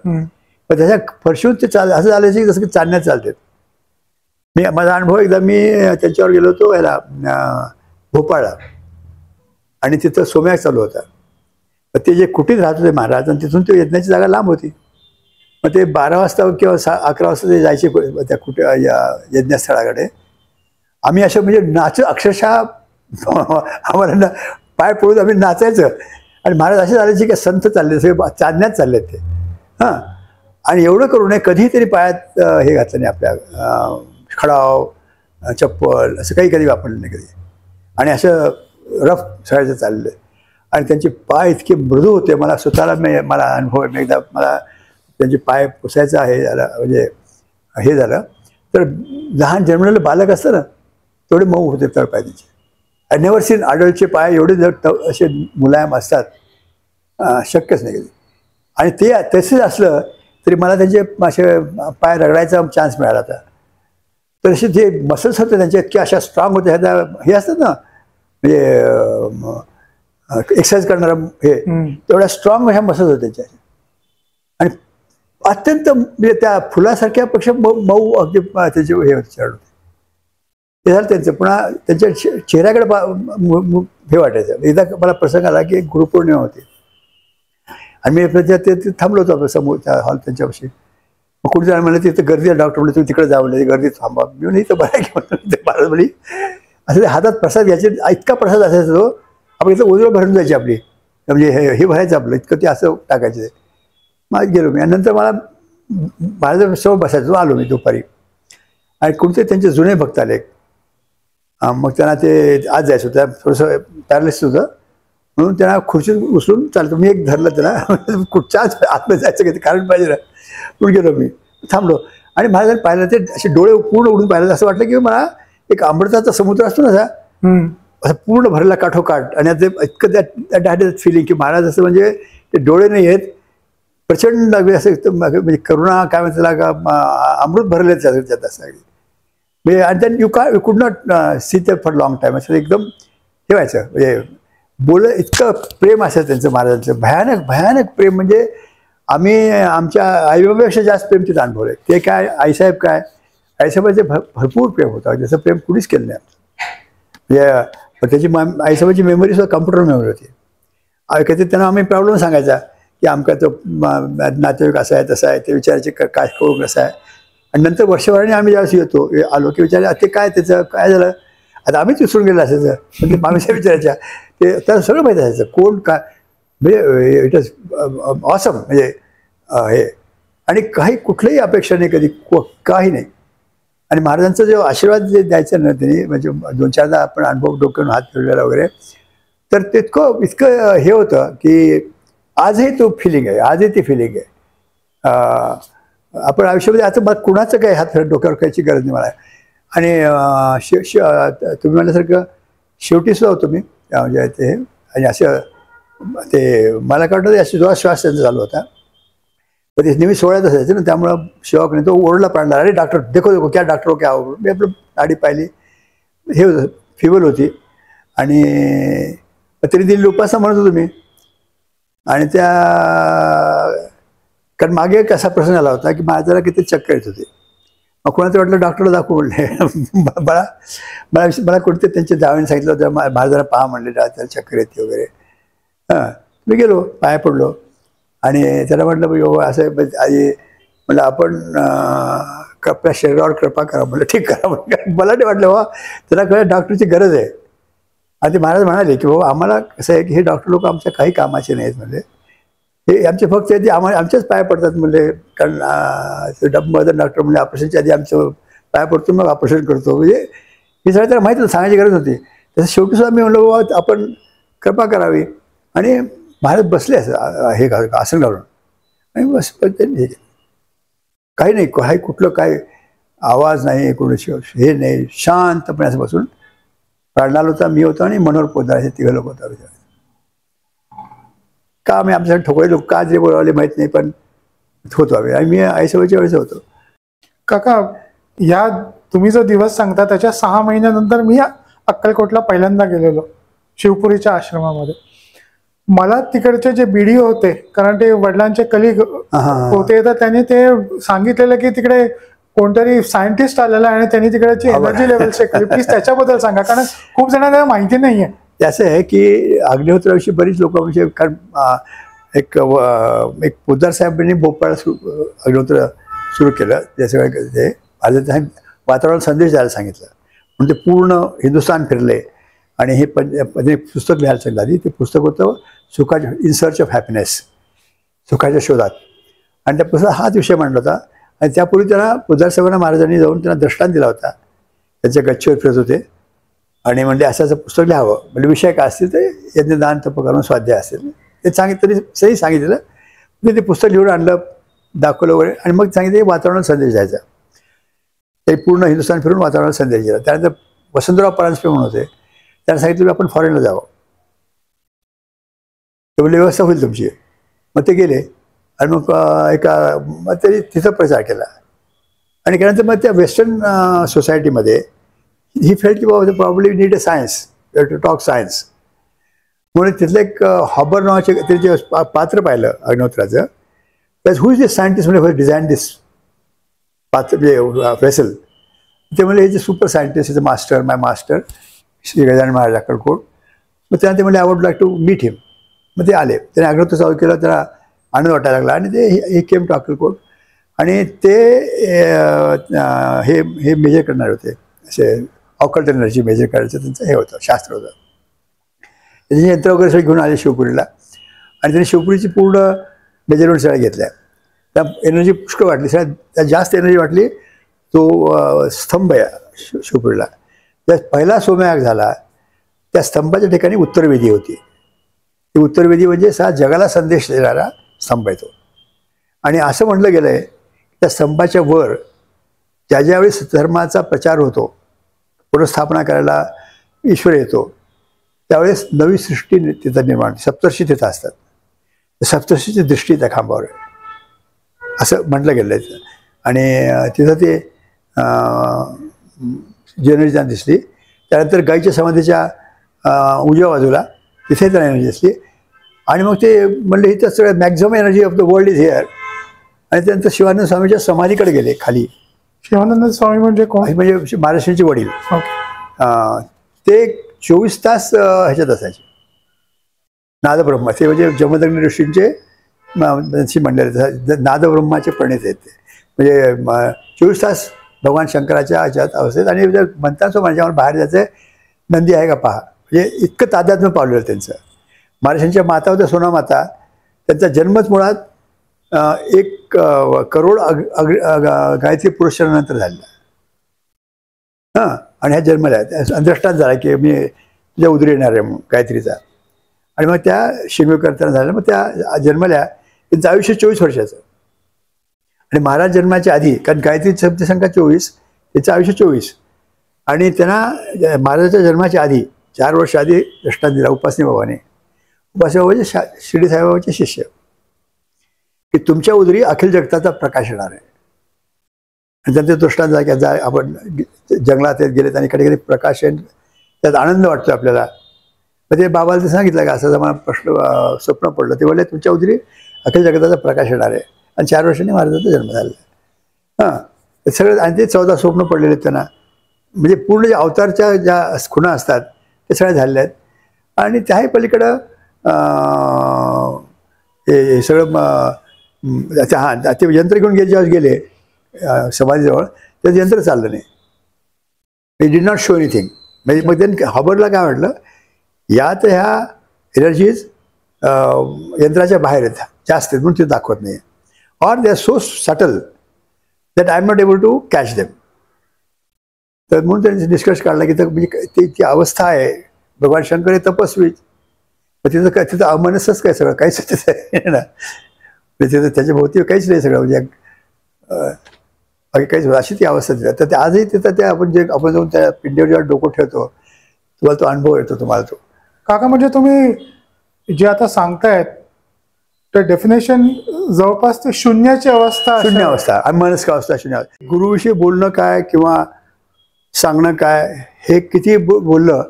पण त्याच्या फरशीहून ते असं झालं की जसं की चालण्यात चालतात. माझा अनुभव, एकदा मी त्यांच्यावर गेलो होतो याला भोपाळला, आणि तिथं सोमयाग चालू होता. ते जे कुटीत राहत होते महाराज, आणि तिथून ते येण्याची जागा लांब होती. मग ते 12 वाजता किंवा 11 वाजता ते जायचे त्या यज्ञस्थळाकडे. आम्ही असं म्हणजे अक्षरशः आम्हाला पाय पडून आम्ही नाचायचं. आणि महाराज असे झाले की संत चालले, सगळे चालण्यात चालले ते. हां, आणि एवढं करू नये, कधीही तरी पायात हे घातलं नाही, आपल्या खडाव, चप्पल असं कधी वापरलं नाही कधी. आणि असं रफ सगळ्याचं चाललं. आणि त्यांचे पाय इतके मृदू होते, मला स्वतःला मला अनुभव आहे. एकदा मला त्यांचे पाय पुसायचं आहे झालं, म्हणजे हे झालं तर लहान जन्मलेलं बालक असतं ना तेवढे मऊ होते तर पाय त्यांचे. आय नेव्हर सीन अडल्टचे पाय एवढे जर असे मुलायम असतात, शक्यच नाही कधी. आणि ते तसेच असलं तरी मला त्यांचे असे पाय रगडायचा चान्स मिळाला होता. तर असे जे मसल्स होते त्यांचे इतके अशा स्ट्रॉंग होते. हे असतात ना म्हणजे एक्सरसाइज करणारा, हे तेवढ्या स्ट्रॉंग अशा मसल्स होते त्यांच्या. आणि अत्यंत म्हणजे त्या फुलासारख्या पेक्षा मऊ अगदी त्याचे हे चढ होते. ते झालं त्यांचं. पुन्हा त्यांच्या चेहऱ्याकडे हे वाटायचं. एकदा मला प्रसंग आला की गुरुपौर्णिमा होती, आणि मी ते थांबलो होतो समोर त्या हॉल त्यांच्यापाशी. मग कुठे जाणं म्हणलं तिथं गर्दी आहे, डॉक्टर म्हणले तुम्ही तिकडे जावं, नाही गर्दीत थांबा. मी म्हणून इथं बरं घेऊन ते महाराज म्हणे असं हातात प्रसाद घ्यायचे. इतका प्रसाद असायचा तो, आपण इथं उजवं भरून जायची आपली, म्हणजे हे भरायचं आपलं इतकं, ते असं टाकायचं. मग गेलो मी, आणि नंतर मला महाराजांसमोर बसायचो. आलो मी दुपारी, आणि कोणते त्यांचे जुने भक्त आले. मग त्यांना ते आज जायचं होतं, थोडंसं पॅरालिसिस होतं, म्हणून त्यांना खुर्चीत उचलून चालतो. मी एक धरलं त्याला, कुठच्याच आतमध्ये जायचं काही कारण पाहिजे ना, म्हणून गेलो मी, थांबलो. आणि महाराजांनी पाहिलं, ते असे डोळे पूर्ण उडून पाहिलं, असं वाटलं की मला एक अमृताचा समुद्र असतो ना असा, असं पूर्ण भरला काठोकाठ. आणि ते इतकं त्या फिलिंग की महाराज असं म्हणजे ते डोळे नाही आहेत, प्रचंड असं एकदम म्हणजे करुणा काय म्हणतात त्याला, अमृत भरले त्यात असं म्हणजे. आणि देन यू कुड नॉट सी ते फॉर लॉंग टाईम. असं एकदम हे व्हायचं म्हणजे इतकं प्रेम असायचं त्यांचं महाराजांचं, भयानक भयानक प्रेम. म्हणजे आम्ही आमच्या आईबाबापेक्षा जास्त प्रेम तिथं अनुभवलं. ते काय आईसाहेब काय, आईसाहेबांचे भरपूर प्रेम होतं, जसं प्रेम कुणीच केलं नाही. म्हणजे त्याची आईसाहेबांची मेमरी सुद्धा कम्प्युटर मेमरी होती. काहीतरी त्यांना आम्ही प्रॉब्लेम सांगायचा की आमका तो नातेवाईक असा आहे तसा आहे, ते विचारायचे काय कळू कसं आहे. आणि नंतर वर्षभराने आम्ही ज्यावेळेस आलो की विचारले ते काय त्याचं काय झालं. आता आम्हीच विसरून गेलं असायचं, पण ते माणूस विचारायच्या, ते त्याला सगळं माहीत असायचं कोण काय. म्हणजे इट इज ऑसम म्हणजे हे. आणि काही कुठल्याही अपेक्षा नाही कधी, काही नाही. आणि महाराजांचा जो आशीर्वाद जे द्यायचा ना त्यांनी, म्हणजे 2-4दा आपण अनुभव डोक्यावरून हात फिरलेला वगैरे, तर इतकं हे होतं की आजही तो फिलिंग आहे, आजही ती फिलिंग आहे. आपण आयुष्यामध्ये आता मग कुणाचं काय हात फिरत डोक्यावर खायची गरज नाही मला. आणि तुम्ही म्हणल्यासारखं शेवटी सुद्धा होतो मी म्हणजे ते. आणि असं ते मला कळतं असे श्वास त्यांचा चालू होता, पण ते नेहमी सोहळ्यात असायचं ना, त्यामुळं शिवाकने तो ओरडला पाडला, अरे डॉक्टर देखो क्या डॉक्टर हो क्या हो. मी आपलं गाडी पाहिली, हे होतं फिवल होती. आणि तरी दिल्ली उपासना म्हणत होतो मी. आणि कारण मागे एक असा प्रश्न आला होता की माझ्याला किती चक्कर येत होते. मग कोणाचं वाटलं डॉक्टरला दाखवू म्हणले. मला कोणते त्यांच्या जावेने सांगितलं होतं माझ्या जरा पहा म्हणले, त्याला चक्कर येते वगैरे. हां, मी गेलो, पाया पडलो. आणि त्याला म्हटलं बाबा असं आधी म्हटलं आपण आपल्या शरीरावर कृपा करा म्हटलं. ठीक करा म्हटलं. मला नाही वाटलं बाबा त्याला कळलं डॉक्टरची गरज आहे. आणि ते महाराज म्हणाले की बाबा आम्हाला कसं आहे की हे डॉक्टर लोक आमच्या काही कामाचे नाहीत म्हणले, हे आमचे फक्त ते आमच्याच पाया पडतात म्हणले. कारण डॉक्टर म्हणजे ऑपरेशनच्या आधी आमचं पाया पडतो, मग ऑपरेशन करतो. म्हणजे हे सगळं त्याला माहिती होतं, सांगायची गरज होती. तसं शेवटी सुद्धा मी म्हणलो बाबा आपण कृपा करावी. आणि महाराज बसले असं हे आसन घालून, आणि बस त्यांनी काही नाही, काही कुठलं काय आवाज नाही, कोणाशी हे नाही, शांतपणे असं बसून प्राणाल होता, मी होतो आणि मनोहर पोद्दार, हे 3 लोक होता. का आम्ही आमच्यासाठी ठोकळे लोक का जे बोलावले माहीत नाही, पण होतो आम्ही. आणि मी आईसाहेबाच्या वेळेस होतो. काका, या तुम्ही जो दिवस सांगता त्याच्या 6 महिन्यानंतर मी अक्कलकोटला पहिल्यांदा गेलेलो शिवपुरीच्या आश्रमामध्ये. मला तिकडचे जे बीडीओ होते, कारण ते वडिलांचे कलिग होते, तर त्यांनी ते सांगितलेलं की तिकडे कोणतरी सायंटिस्ट आलेला आहे आणि त्यांनी तिकडची एनर्जी लेवल चेक केली. प्लीज त्याच्याबद्दल सांगा, कारण खूप जणांना माहिती नाहीये. असं आहे की अग्निहोत्राविषयी बरीच लोक म्हणजे, कारण एक पोद्दार साहेबांनी भोपाळ अग्निहोत्र सुरू केलं. ते सगळं ते वातावरण संदेश द्यायला सांगितलं, म्हणजे पूर्ण हिंदुस्थान फिरले. आणि हे पुस्तक लिहायला सांगितलं आधी. ते पुस्तक होतं सुखाच्या इन सर्च ऑफ हॅपीनेस, सुखाच्या शोधात. आणि त्या पुस्तकात हाच विषय मांडला होता. आणि त्यापूर्वी त्यांना पोद्दार साहेबांना महाराजांनी जाऊन त्यांना दृष्टांत दिला होता. त्यांच्या गच्चीवर फिरत होते आणि म्हणजे असं पुस्तक लिहावं, म्हणजे विषय काय असतील ते यज्ञ दान तप करून स्वाध्याय असेल ते सांगितलं, तरी सही सांगितलेलं. म्हणजे ते पुस्तक लिहून आणलं, दाखवलं वगैरे. आणि मग सांगितलं वातावरण संदेश द्यायचा. ते पूर्ण हिंदुस्थान फिरून वातावरण संदेश दिला. त्यानंतर वसंतराव परांजपे म्हणून होते, त्यांना सांगितलं आपण फॉरेनला जावं, ते म्हणजे व्यवस्था होईल तुमची. मग ते गेले. आणि मग मग तरी तिथं प्रचार केला. आणि त्यानंतर मग त्या वेस्टर्न सोसायटीमध्ये ही फेल्ट की बाबा probably need a science, to talk science. म्हणून तिथलं एक हॉबर नावाचे त्याचे पात्र पाहिलं अग्निहोत्राचं. त्याच हु इज दिस सायंटिस्ट म्हणजे डिझाईन दिस पात्र म्हणजे वेसल. ते म्हणजे हे जे super scientist is master, my master Shri Gajanan Maharaj Akkalkot. मग त्यांना ते म्हणजे I would like to meet him. मग ते आले, त्याने अग्निहोत्र चालू केलं, त्याला आनंद वाटायला लागला. आणि ते हे केम टू अक्कलकोट. आणि ते हे मेजर करणारे होते, असे ऑकल्ट एनर्जी मेजर करायचं त्यांचं हे होतं, शास्त्र होतं. त्याची यंत्र वगैरे सगळं घेऊन आले शिवपुरीला. आणि त्यांनी शिवपुरीची पूर्ण मेजरमेंट सगळ्या घेतल्या. त्या एनर्जी पुष्कळ वाटली, सगळ्यात जास्त एनर्जी वाटली तो स्तंभ आहे शिवपुरीला. त्यात पहिला सोमयाग झाला, त्या स्तंभाच्या ठिकाणी उत्तरवेदी होती. ती उत्तरवेदी म्हणजे जगाला संदेश देणारा स्तंभ आहे तो. आणि असं म्हटलं गेलं आहे त्या स्तंभाच्या वर ज्यावेळेस धर्माचा प्रचार होतो, पुनर्स्थापना करायला ईश्वर येतो, त्यावेळेस नवी सृष्टी तिथं निर्माण, सप्तर्षी तिथं असतात, सप्तर्षीची दृष्टी त्या खांबावर आहे असं म्हटलं गेलं आहे. आणि तिथं ते एनर्जी दिसली. त्यानंतर गाईच्या समाधीच्या उजव्या बाजूला तिथे त्यांना एनर्जी दिसली. आणि मग ते म्हणले इथं सगळं maximum energy of the world is here. आणि त्यानंतर शिवानंद स्वामीच्या समाधीकडे गेले खाली. शिवानंद स्वामी म्हणजे कोण? म्हणजे महाराष्ट्राचे वडील. ते 24 तास ह्याच्यात असायचे, नादब्रह्मा. ते म्हणजे जमदग्नी ऋषींचे म्हणलेले नादब्रह्माचे प्रणेत आहेत ते. म्हणजे 24 तास भगवान शंकराच्या ह्याच्यात अवस्थेत. आणि जर म्हणतात सो माझ्यावर बाहेर जायचं, नंदी आहे का पहा. म्हणजे इतकं तादात्म्य पावलेलं त्यांचं. महाराष्ट्रांच्या माता होत्या सोना माता. त्यांचा जन्मच मुळात 1 करोड गायत्री पुरुषानंतर झालेला. हां. आणि ह्या जन्मल्या दृष्टांत झाला की मी तुझ्या उदरी येणार आहे म्हणून गायत्रीचा. आणि मग त्या शिंग करताना झालं. मग त्या जन्मल्या. त्यांचं आयुष्य 24 वर्षाचं. आणि महाराज जन्माच्या आधी, कारण गायत्री शब्दसंख्या 24, त्याचं आयुष्य 24. आणि त्यांना महाराजाच्या जन्माच्या आधी 4 वर्ष आधी दृष्टांत दिला उपासनी बाबाने. उपासनी बाबाचे शिर्डी साईबाबाचे शिष्य, की तुमच्या उदरी अखिल जगताचा प्रकाश येणार आहे. आणि त्यांचे दृष्टांत झाला की जा आपण जंगलात गेलेत आणि इकडे प्रकाश आहे, त्यात आनंद वाटतो आपल्याला. मग ते बाबाला ते सांगितलं का असं मला स्वप्न पडलं. ते बोलले तुमच्या उदरी अखिल जगताचा प्रकाश येणार आहे. आणि 4 वर्षांनी महाराजांचा जन्म झाला. हां. ते सगळं. आणि ते 14 स्वप्न पडलेले आहेत त्यांना. म्हणजे पूर्ण जे अवतारच्या ज्या खुणा असतात ते सगळ्या झालेल्या आहेत. आणि त्याही पलीकडं हे सगळं हां ते यंत्र घेऊन ज्यावेळेस गेले समाधीजवळ, त्याचं यंत्र चाललं नाही. It did not show anything. म्हणजे मग त्यांनी हॉबरला काय म्हटलं, या तर ह्या एनर्जीज यंत्राच्या बाहेर आहेत, जास्त आहेत म्हणून ते दाखवत नाही. Or they are so subtle that I am not able to catch them. तर म्हणून त्यांनी निष्कर्ष काढला की म्हणजे ती अवस्था आहे. भगवान शंकर हे तपस्वी. तिथं काय, तिथं अमनसच काय सगळं काहीच तिथं आहे ना. तिथं त्याच्या भोवती काहीच नाही सगळं, म्हणजे बाकी काहीच. अशी ती अवस्था तिथं. तर ते आजही तिथं ते आपण जाऊन त्या पिंडीवर जेव्हा डोकं ठेवतो तुम्हाला तो अनुभव येतो तुम्हाला तो. काका म्हणजे तुम्ही जे आता सांगतायत तर डेफिनेशन जवळपास ते शून्याची अवस्था, शून्य अवस्था, अमनस्क अवस्था, शून्य अवस्था. गुरुविषयी बोलणं काय किंवा सांगणं काय हे किती बोललं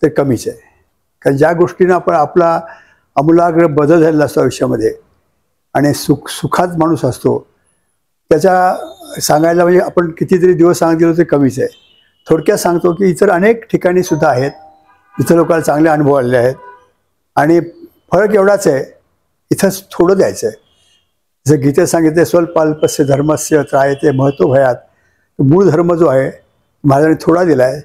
तर कमीच आहे. कारण ज्या गोष्टीनं आपण आपला आमूलाग्र बदल झालेला असतो आयुष्यामध्ये आणि सुखात माणूस असतो, त्याच्या सांगायला म्हणजे आपण कितीतरी दिवस सांगत गेलो ते कमीच आहे. थोडक्यात सांगतो की इतर अनेक ठिकाणी सुद्धा आहेत, इथं लोकांना चांगले अनुभव आलेले आहेत. आणि फरक एवढाच आहे, इथंच थोडं द्यायचं आहे. जसं गीतेत सांगितलं स्वल्पाल्पस्य धर्मस्य त्रायते महत्व भयात. मूळ धर्म जो आहे महाराजांनी थोडा दिला आहे,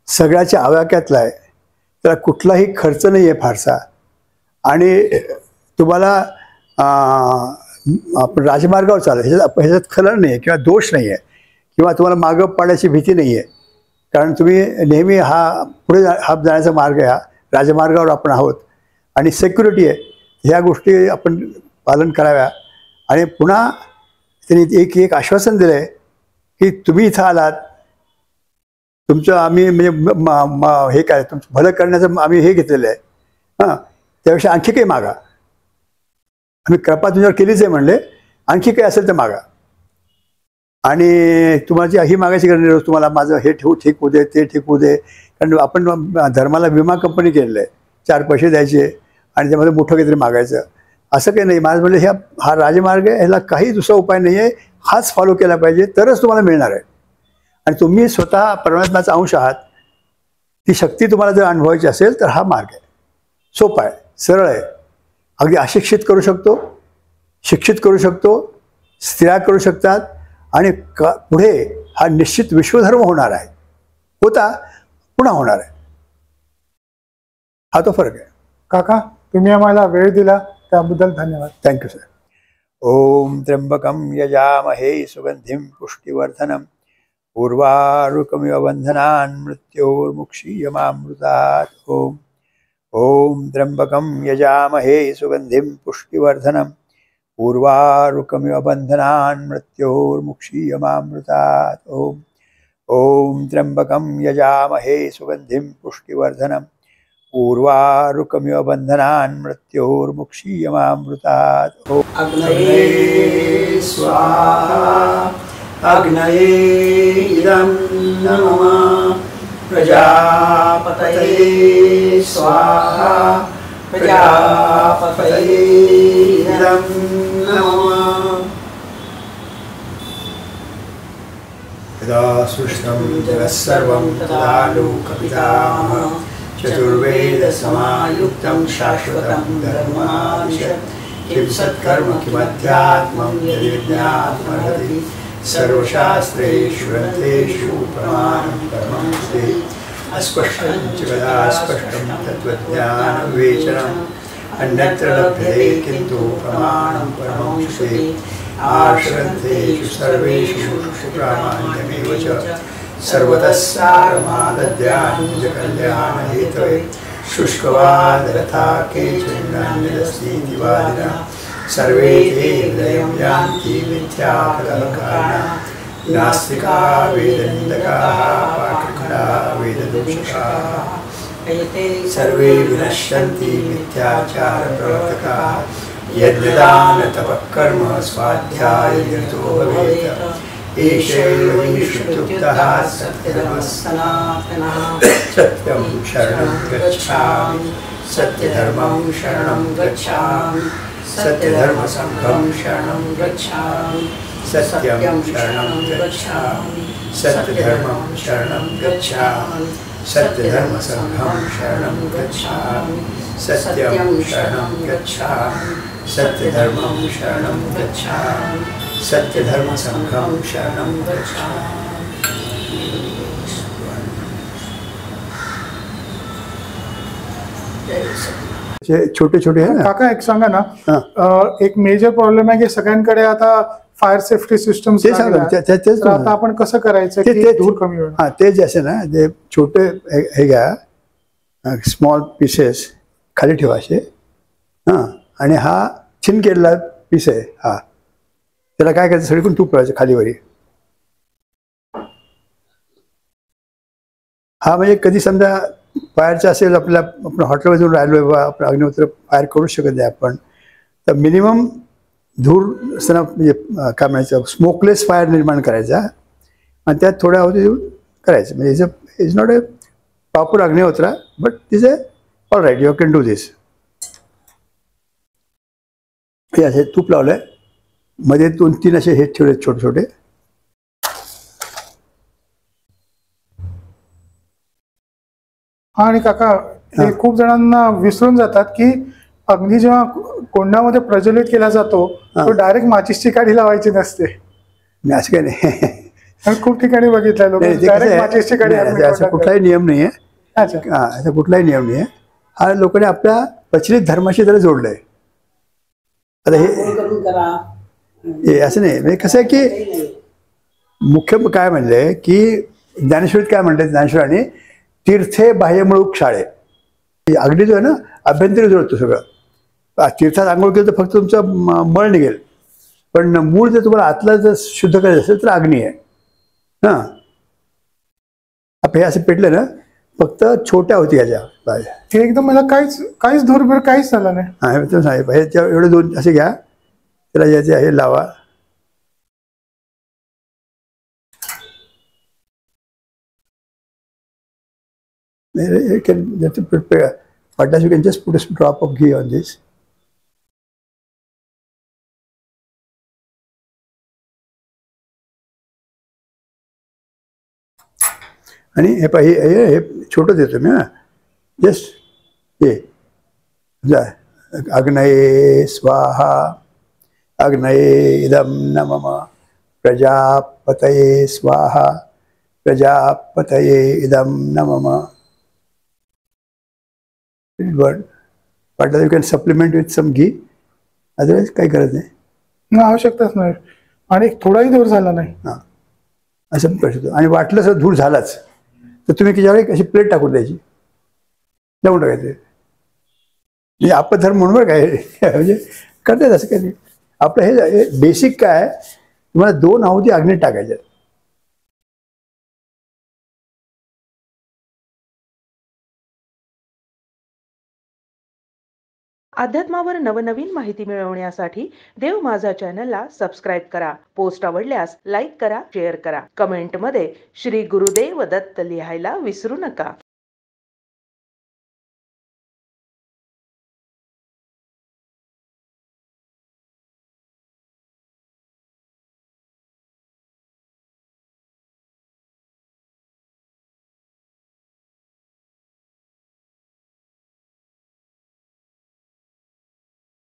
सगळ्याच्या आवाक्यातला आहे, त्याला कुठलाही खर्च नाही आहे फारसा. आणि तुम्हाला आपण राजमार्गावर चालत, ह्याच्यात खलल नाही आहे किंवा दोष नाही आहे किंवा तुम्हाला मागं पाडण्याची भीती नाही आहे. कारण तुम्ही नेहमी पुढे जाण्याचा मार्ग आहे, हा राजमार्गावर आपण आहोत आणि सिक्युरिटी आहे. ह्या गोष्टी आपण पालन कराव्या. आणि पुन्हा त्यांनी एक आश्वासन दिलं आहे की तुम्ही इथं आलात, तुमचं आम्ही म्हणजे हे काय तुमचं भलं करण्याचं आम्ही हे घेतलेलं आहे. हां. त्यापेक्षा आणखी काही मागा. आम्ही कृपा तुमच्यावर केलीच आहे म्हणले, आणखी काही असेल तर मागा. आणि तुम्हाला ही मागायची गरज नाही, तुम्हाला माझं हे ठीक होऊ दे, ते ठीक होऊ दे. कारण आपण धर्माला विमा कंपनी केलेलं आहे, 4 पैसे द्यायचे आणि त्यामध्ये मोठं काहीतरी मागायचं, असं काही नाही. महाराज म्हणले हा राजमार्ग आहे, ह्याला काही दुसरा उपाय नाही आहे, हाच फॉलो केला पाहिजे तरच तुम्हाला मिळणार आहे. आणि तुम्ही स्वतः परमात्म्याचा अंश आहात, ती शक्ती तुम्हाला जर अनुभवायची असेल तर हा मार्ग आहे. सोपा आहे, सरळ आहे. अगदी अशिक्षित करू शकतो, शिक्षित करू शकतो, स्त्रिया करू शकतात. आणि पुढे हा निश्चित विश्वधर्म होणार आहे, होता पुन्हा होणार आहे. हा तो फरक आहे. काका तुम्ही आम्हाला वेळ दिला त्याबद्दल धन्यवाद. Thank you sir. ओम त्र्यंबकं यजामहे सुगंधिं पुष्टिवर्धनम् उर्वारुकमिव बन्धनान् मृत्योर्मुक्षीयमामृतात्. ओम ओम त्र्यंबकं यजामहे सुगंधिं पुष्टिवर्धनम् उर्वारुकमिव बन्धनान् मृत्योर्मुक्षीयमामृतात्. ओम ओम त्र्यंबकं यजामहे सुगंधिं पुष्टिवर्धनम् पूर्वारुकमिव बंधनान् मृत्योर्मुक्षीयमामृतात्। अग्नये स्वाहा अग्नये इदं नमः प्रजापतये स्वाहा प्रजापतये इदं नमः। यदा सृष्टं जगत्सर्वं तदा लोकपितामहः चतुर्वेदसमायुक्तं शाश्वतं धर्मादिशत्। किं सत्कर्म किमध्यात्मं यदि ज्ञातुमर्हति सर्वशास्त्रेषु ग्रन्थेषु प्रमाणं परमं ते। अस्पष्टं च कदा स्पष्टं तत्त्वज्ञानविवेचनम् अन्यत्र लभ्यते किन्तु प्रमाणं परमं ते। आश्रन्तेषु सर्वेषु प्रामाण्यमेव च सर्वतः सारमादद्याञ्जकल्याणहेतवे। शुष्कवादरथा केचिन्नान्यदस्तीति वादिनः सर्वे ते हृदयं यान्ति मिथ्याकलहकारिणः। नास्तिका वेदनिन्दकाः पाठकाः वेददूषकाः सर्वे विनश्यन्ति मिथ्याचारप्रवर्तकाः। यज्ञदानतपःकर्म स्वाध्यायनिरतो भवेत् एषैव विशुद्धुक्तः सत्यधर्मः सनातनः। सत्यं शरणं गच्छामि सत्यधर्मं शरणं गच्छामि सत्यधर्मसंघं शरणं गच्छामि सत्यं शरणं गच्छामि सत्यधर्मं शरणं गच्छामि सत्यधर्मसंघं शरणं गच्छामि सत्यं शरणं गच्छामि सत्यधर्मं शरणं गच्छामि सत्यधर्मसंघं शरणं गच्छामि। छोटे छोटे हैं ना काका, एक सांगा ना, एक मेजर प्रॉब्लेम आहे की सगळ्यांकडे आता फायर सेफ्टी सिस्टम आता आपण कसं करायचं की धूर कमी होईल? हां, ते जसे ना जे छोटे हे घ्या, स्मॉल पीसेस खाली ठेवायचे. हां, आणि हा थिन केलेला पीस आहे हा, त्याला काय करायचं, सगळीकडून तूप ठेवायचं खालीवरी. हा म्हणजे कधी समजा फायरचं असेल, आपल्या आपण हॉटेलमध्ये जाऊन राहिलो बाबा, आपण अग्निहोत्र फायर करू शकत नाही आपण, तर मिनिमम धूर असताना म्हणजे काय म्हणायचं स्मोकलेस फायर निर्माण करायचा आणि त्यात थोड्या अवधी देऊन करायचं. म्हणजे is not a proper Agnihotra but is a all right, you can do this. हे असे तूप लावलं आहे, मध्ये 2-3 असे हे ठेवले छोटे छोटे. हा, आणि काका हे खूप जणांना विसरून जातात की अग्नी जेव्हा कोंडामध्ये प्रज्वलित केला जातो तो डायरेक्ट माचीसची काडी लावायची नसते. असं काय नाही, खूप ठिकाणी बघितलं लोक डायरेक्ट माचीसची काडी. असा कुठलाही नियम नाही आहे. हा, असा कुठलाही नियम नाही आहे. हा लोकांनी आपल्या प्रचलित धर्माशी त्याला जोडलंय. आता हे असं नाही, म्हणजे कसं आहे की मुख्य काय म्हणलंय की ज्ञानेश्वरीत काय म्हणतात, ज्ञानेश्वरांनी तीर्थे बाह्यमळूक शाळे. अगदी जो आहे ना अभ्यंतरी जोडतो सगळं. तीर्थात आंघोळ केलं तर फक्त तुमचा मळ निघेल, पण मूळ जर तुम्हाला आतला जर शुद्ध करायचं असेल तर अग्नी आहे. हां, आपण हे असं पेटलं ना, फक्त छोट्या होती ह्याच्या हे एकदम मला काहीच धूरभर काहीच झालं नाही. हां, साहेब हे एवढे 2 असे घ्या, त्याला याचे हे लावा. You can prepare. But you can just put a drop of ghee on this. आणि हे छोटं देतो मी. हां, जस्ट हे जा. अग्नये स्वाहा अग्नये इदं नमः प्रजापतये स्वाहा प्रजापतये इदं नमः. But you can supplement with some ghee. Otherwise काही गरज नाही, आवश्यकताच नाही. आणि थोडाही धूर झाला नाही. हां, असं करू शकतो. आणि वाटलं सर धूर झालाच तर तुम्ही त्याच्यावर अशी प्लेट टाकून द्यायची, लावून टाकायचं. म्हणजे आपण धर्म म्हणून काय म्हणजे करतात असं काही. आपलं हे बेसिक काय, तुम्हाला 2 आहुती अग्नीत टाकायच्या. अध्यात्मावर नवनवीन माहिती मिळवण्यासाठी देव माझा चॅनलला सबस्क्राईब करा. पोस्ट आवडल्यास लाईक करा, शेअर करा. कमेंटमध्ये श्री गुरुदेव दत्त लिहायला विसरू नका.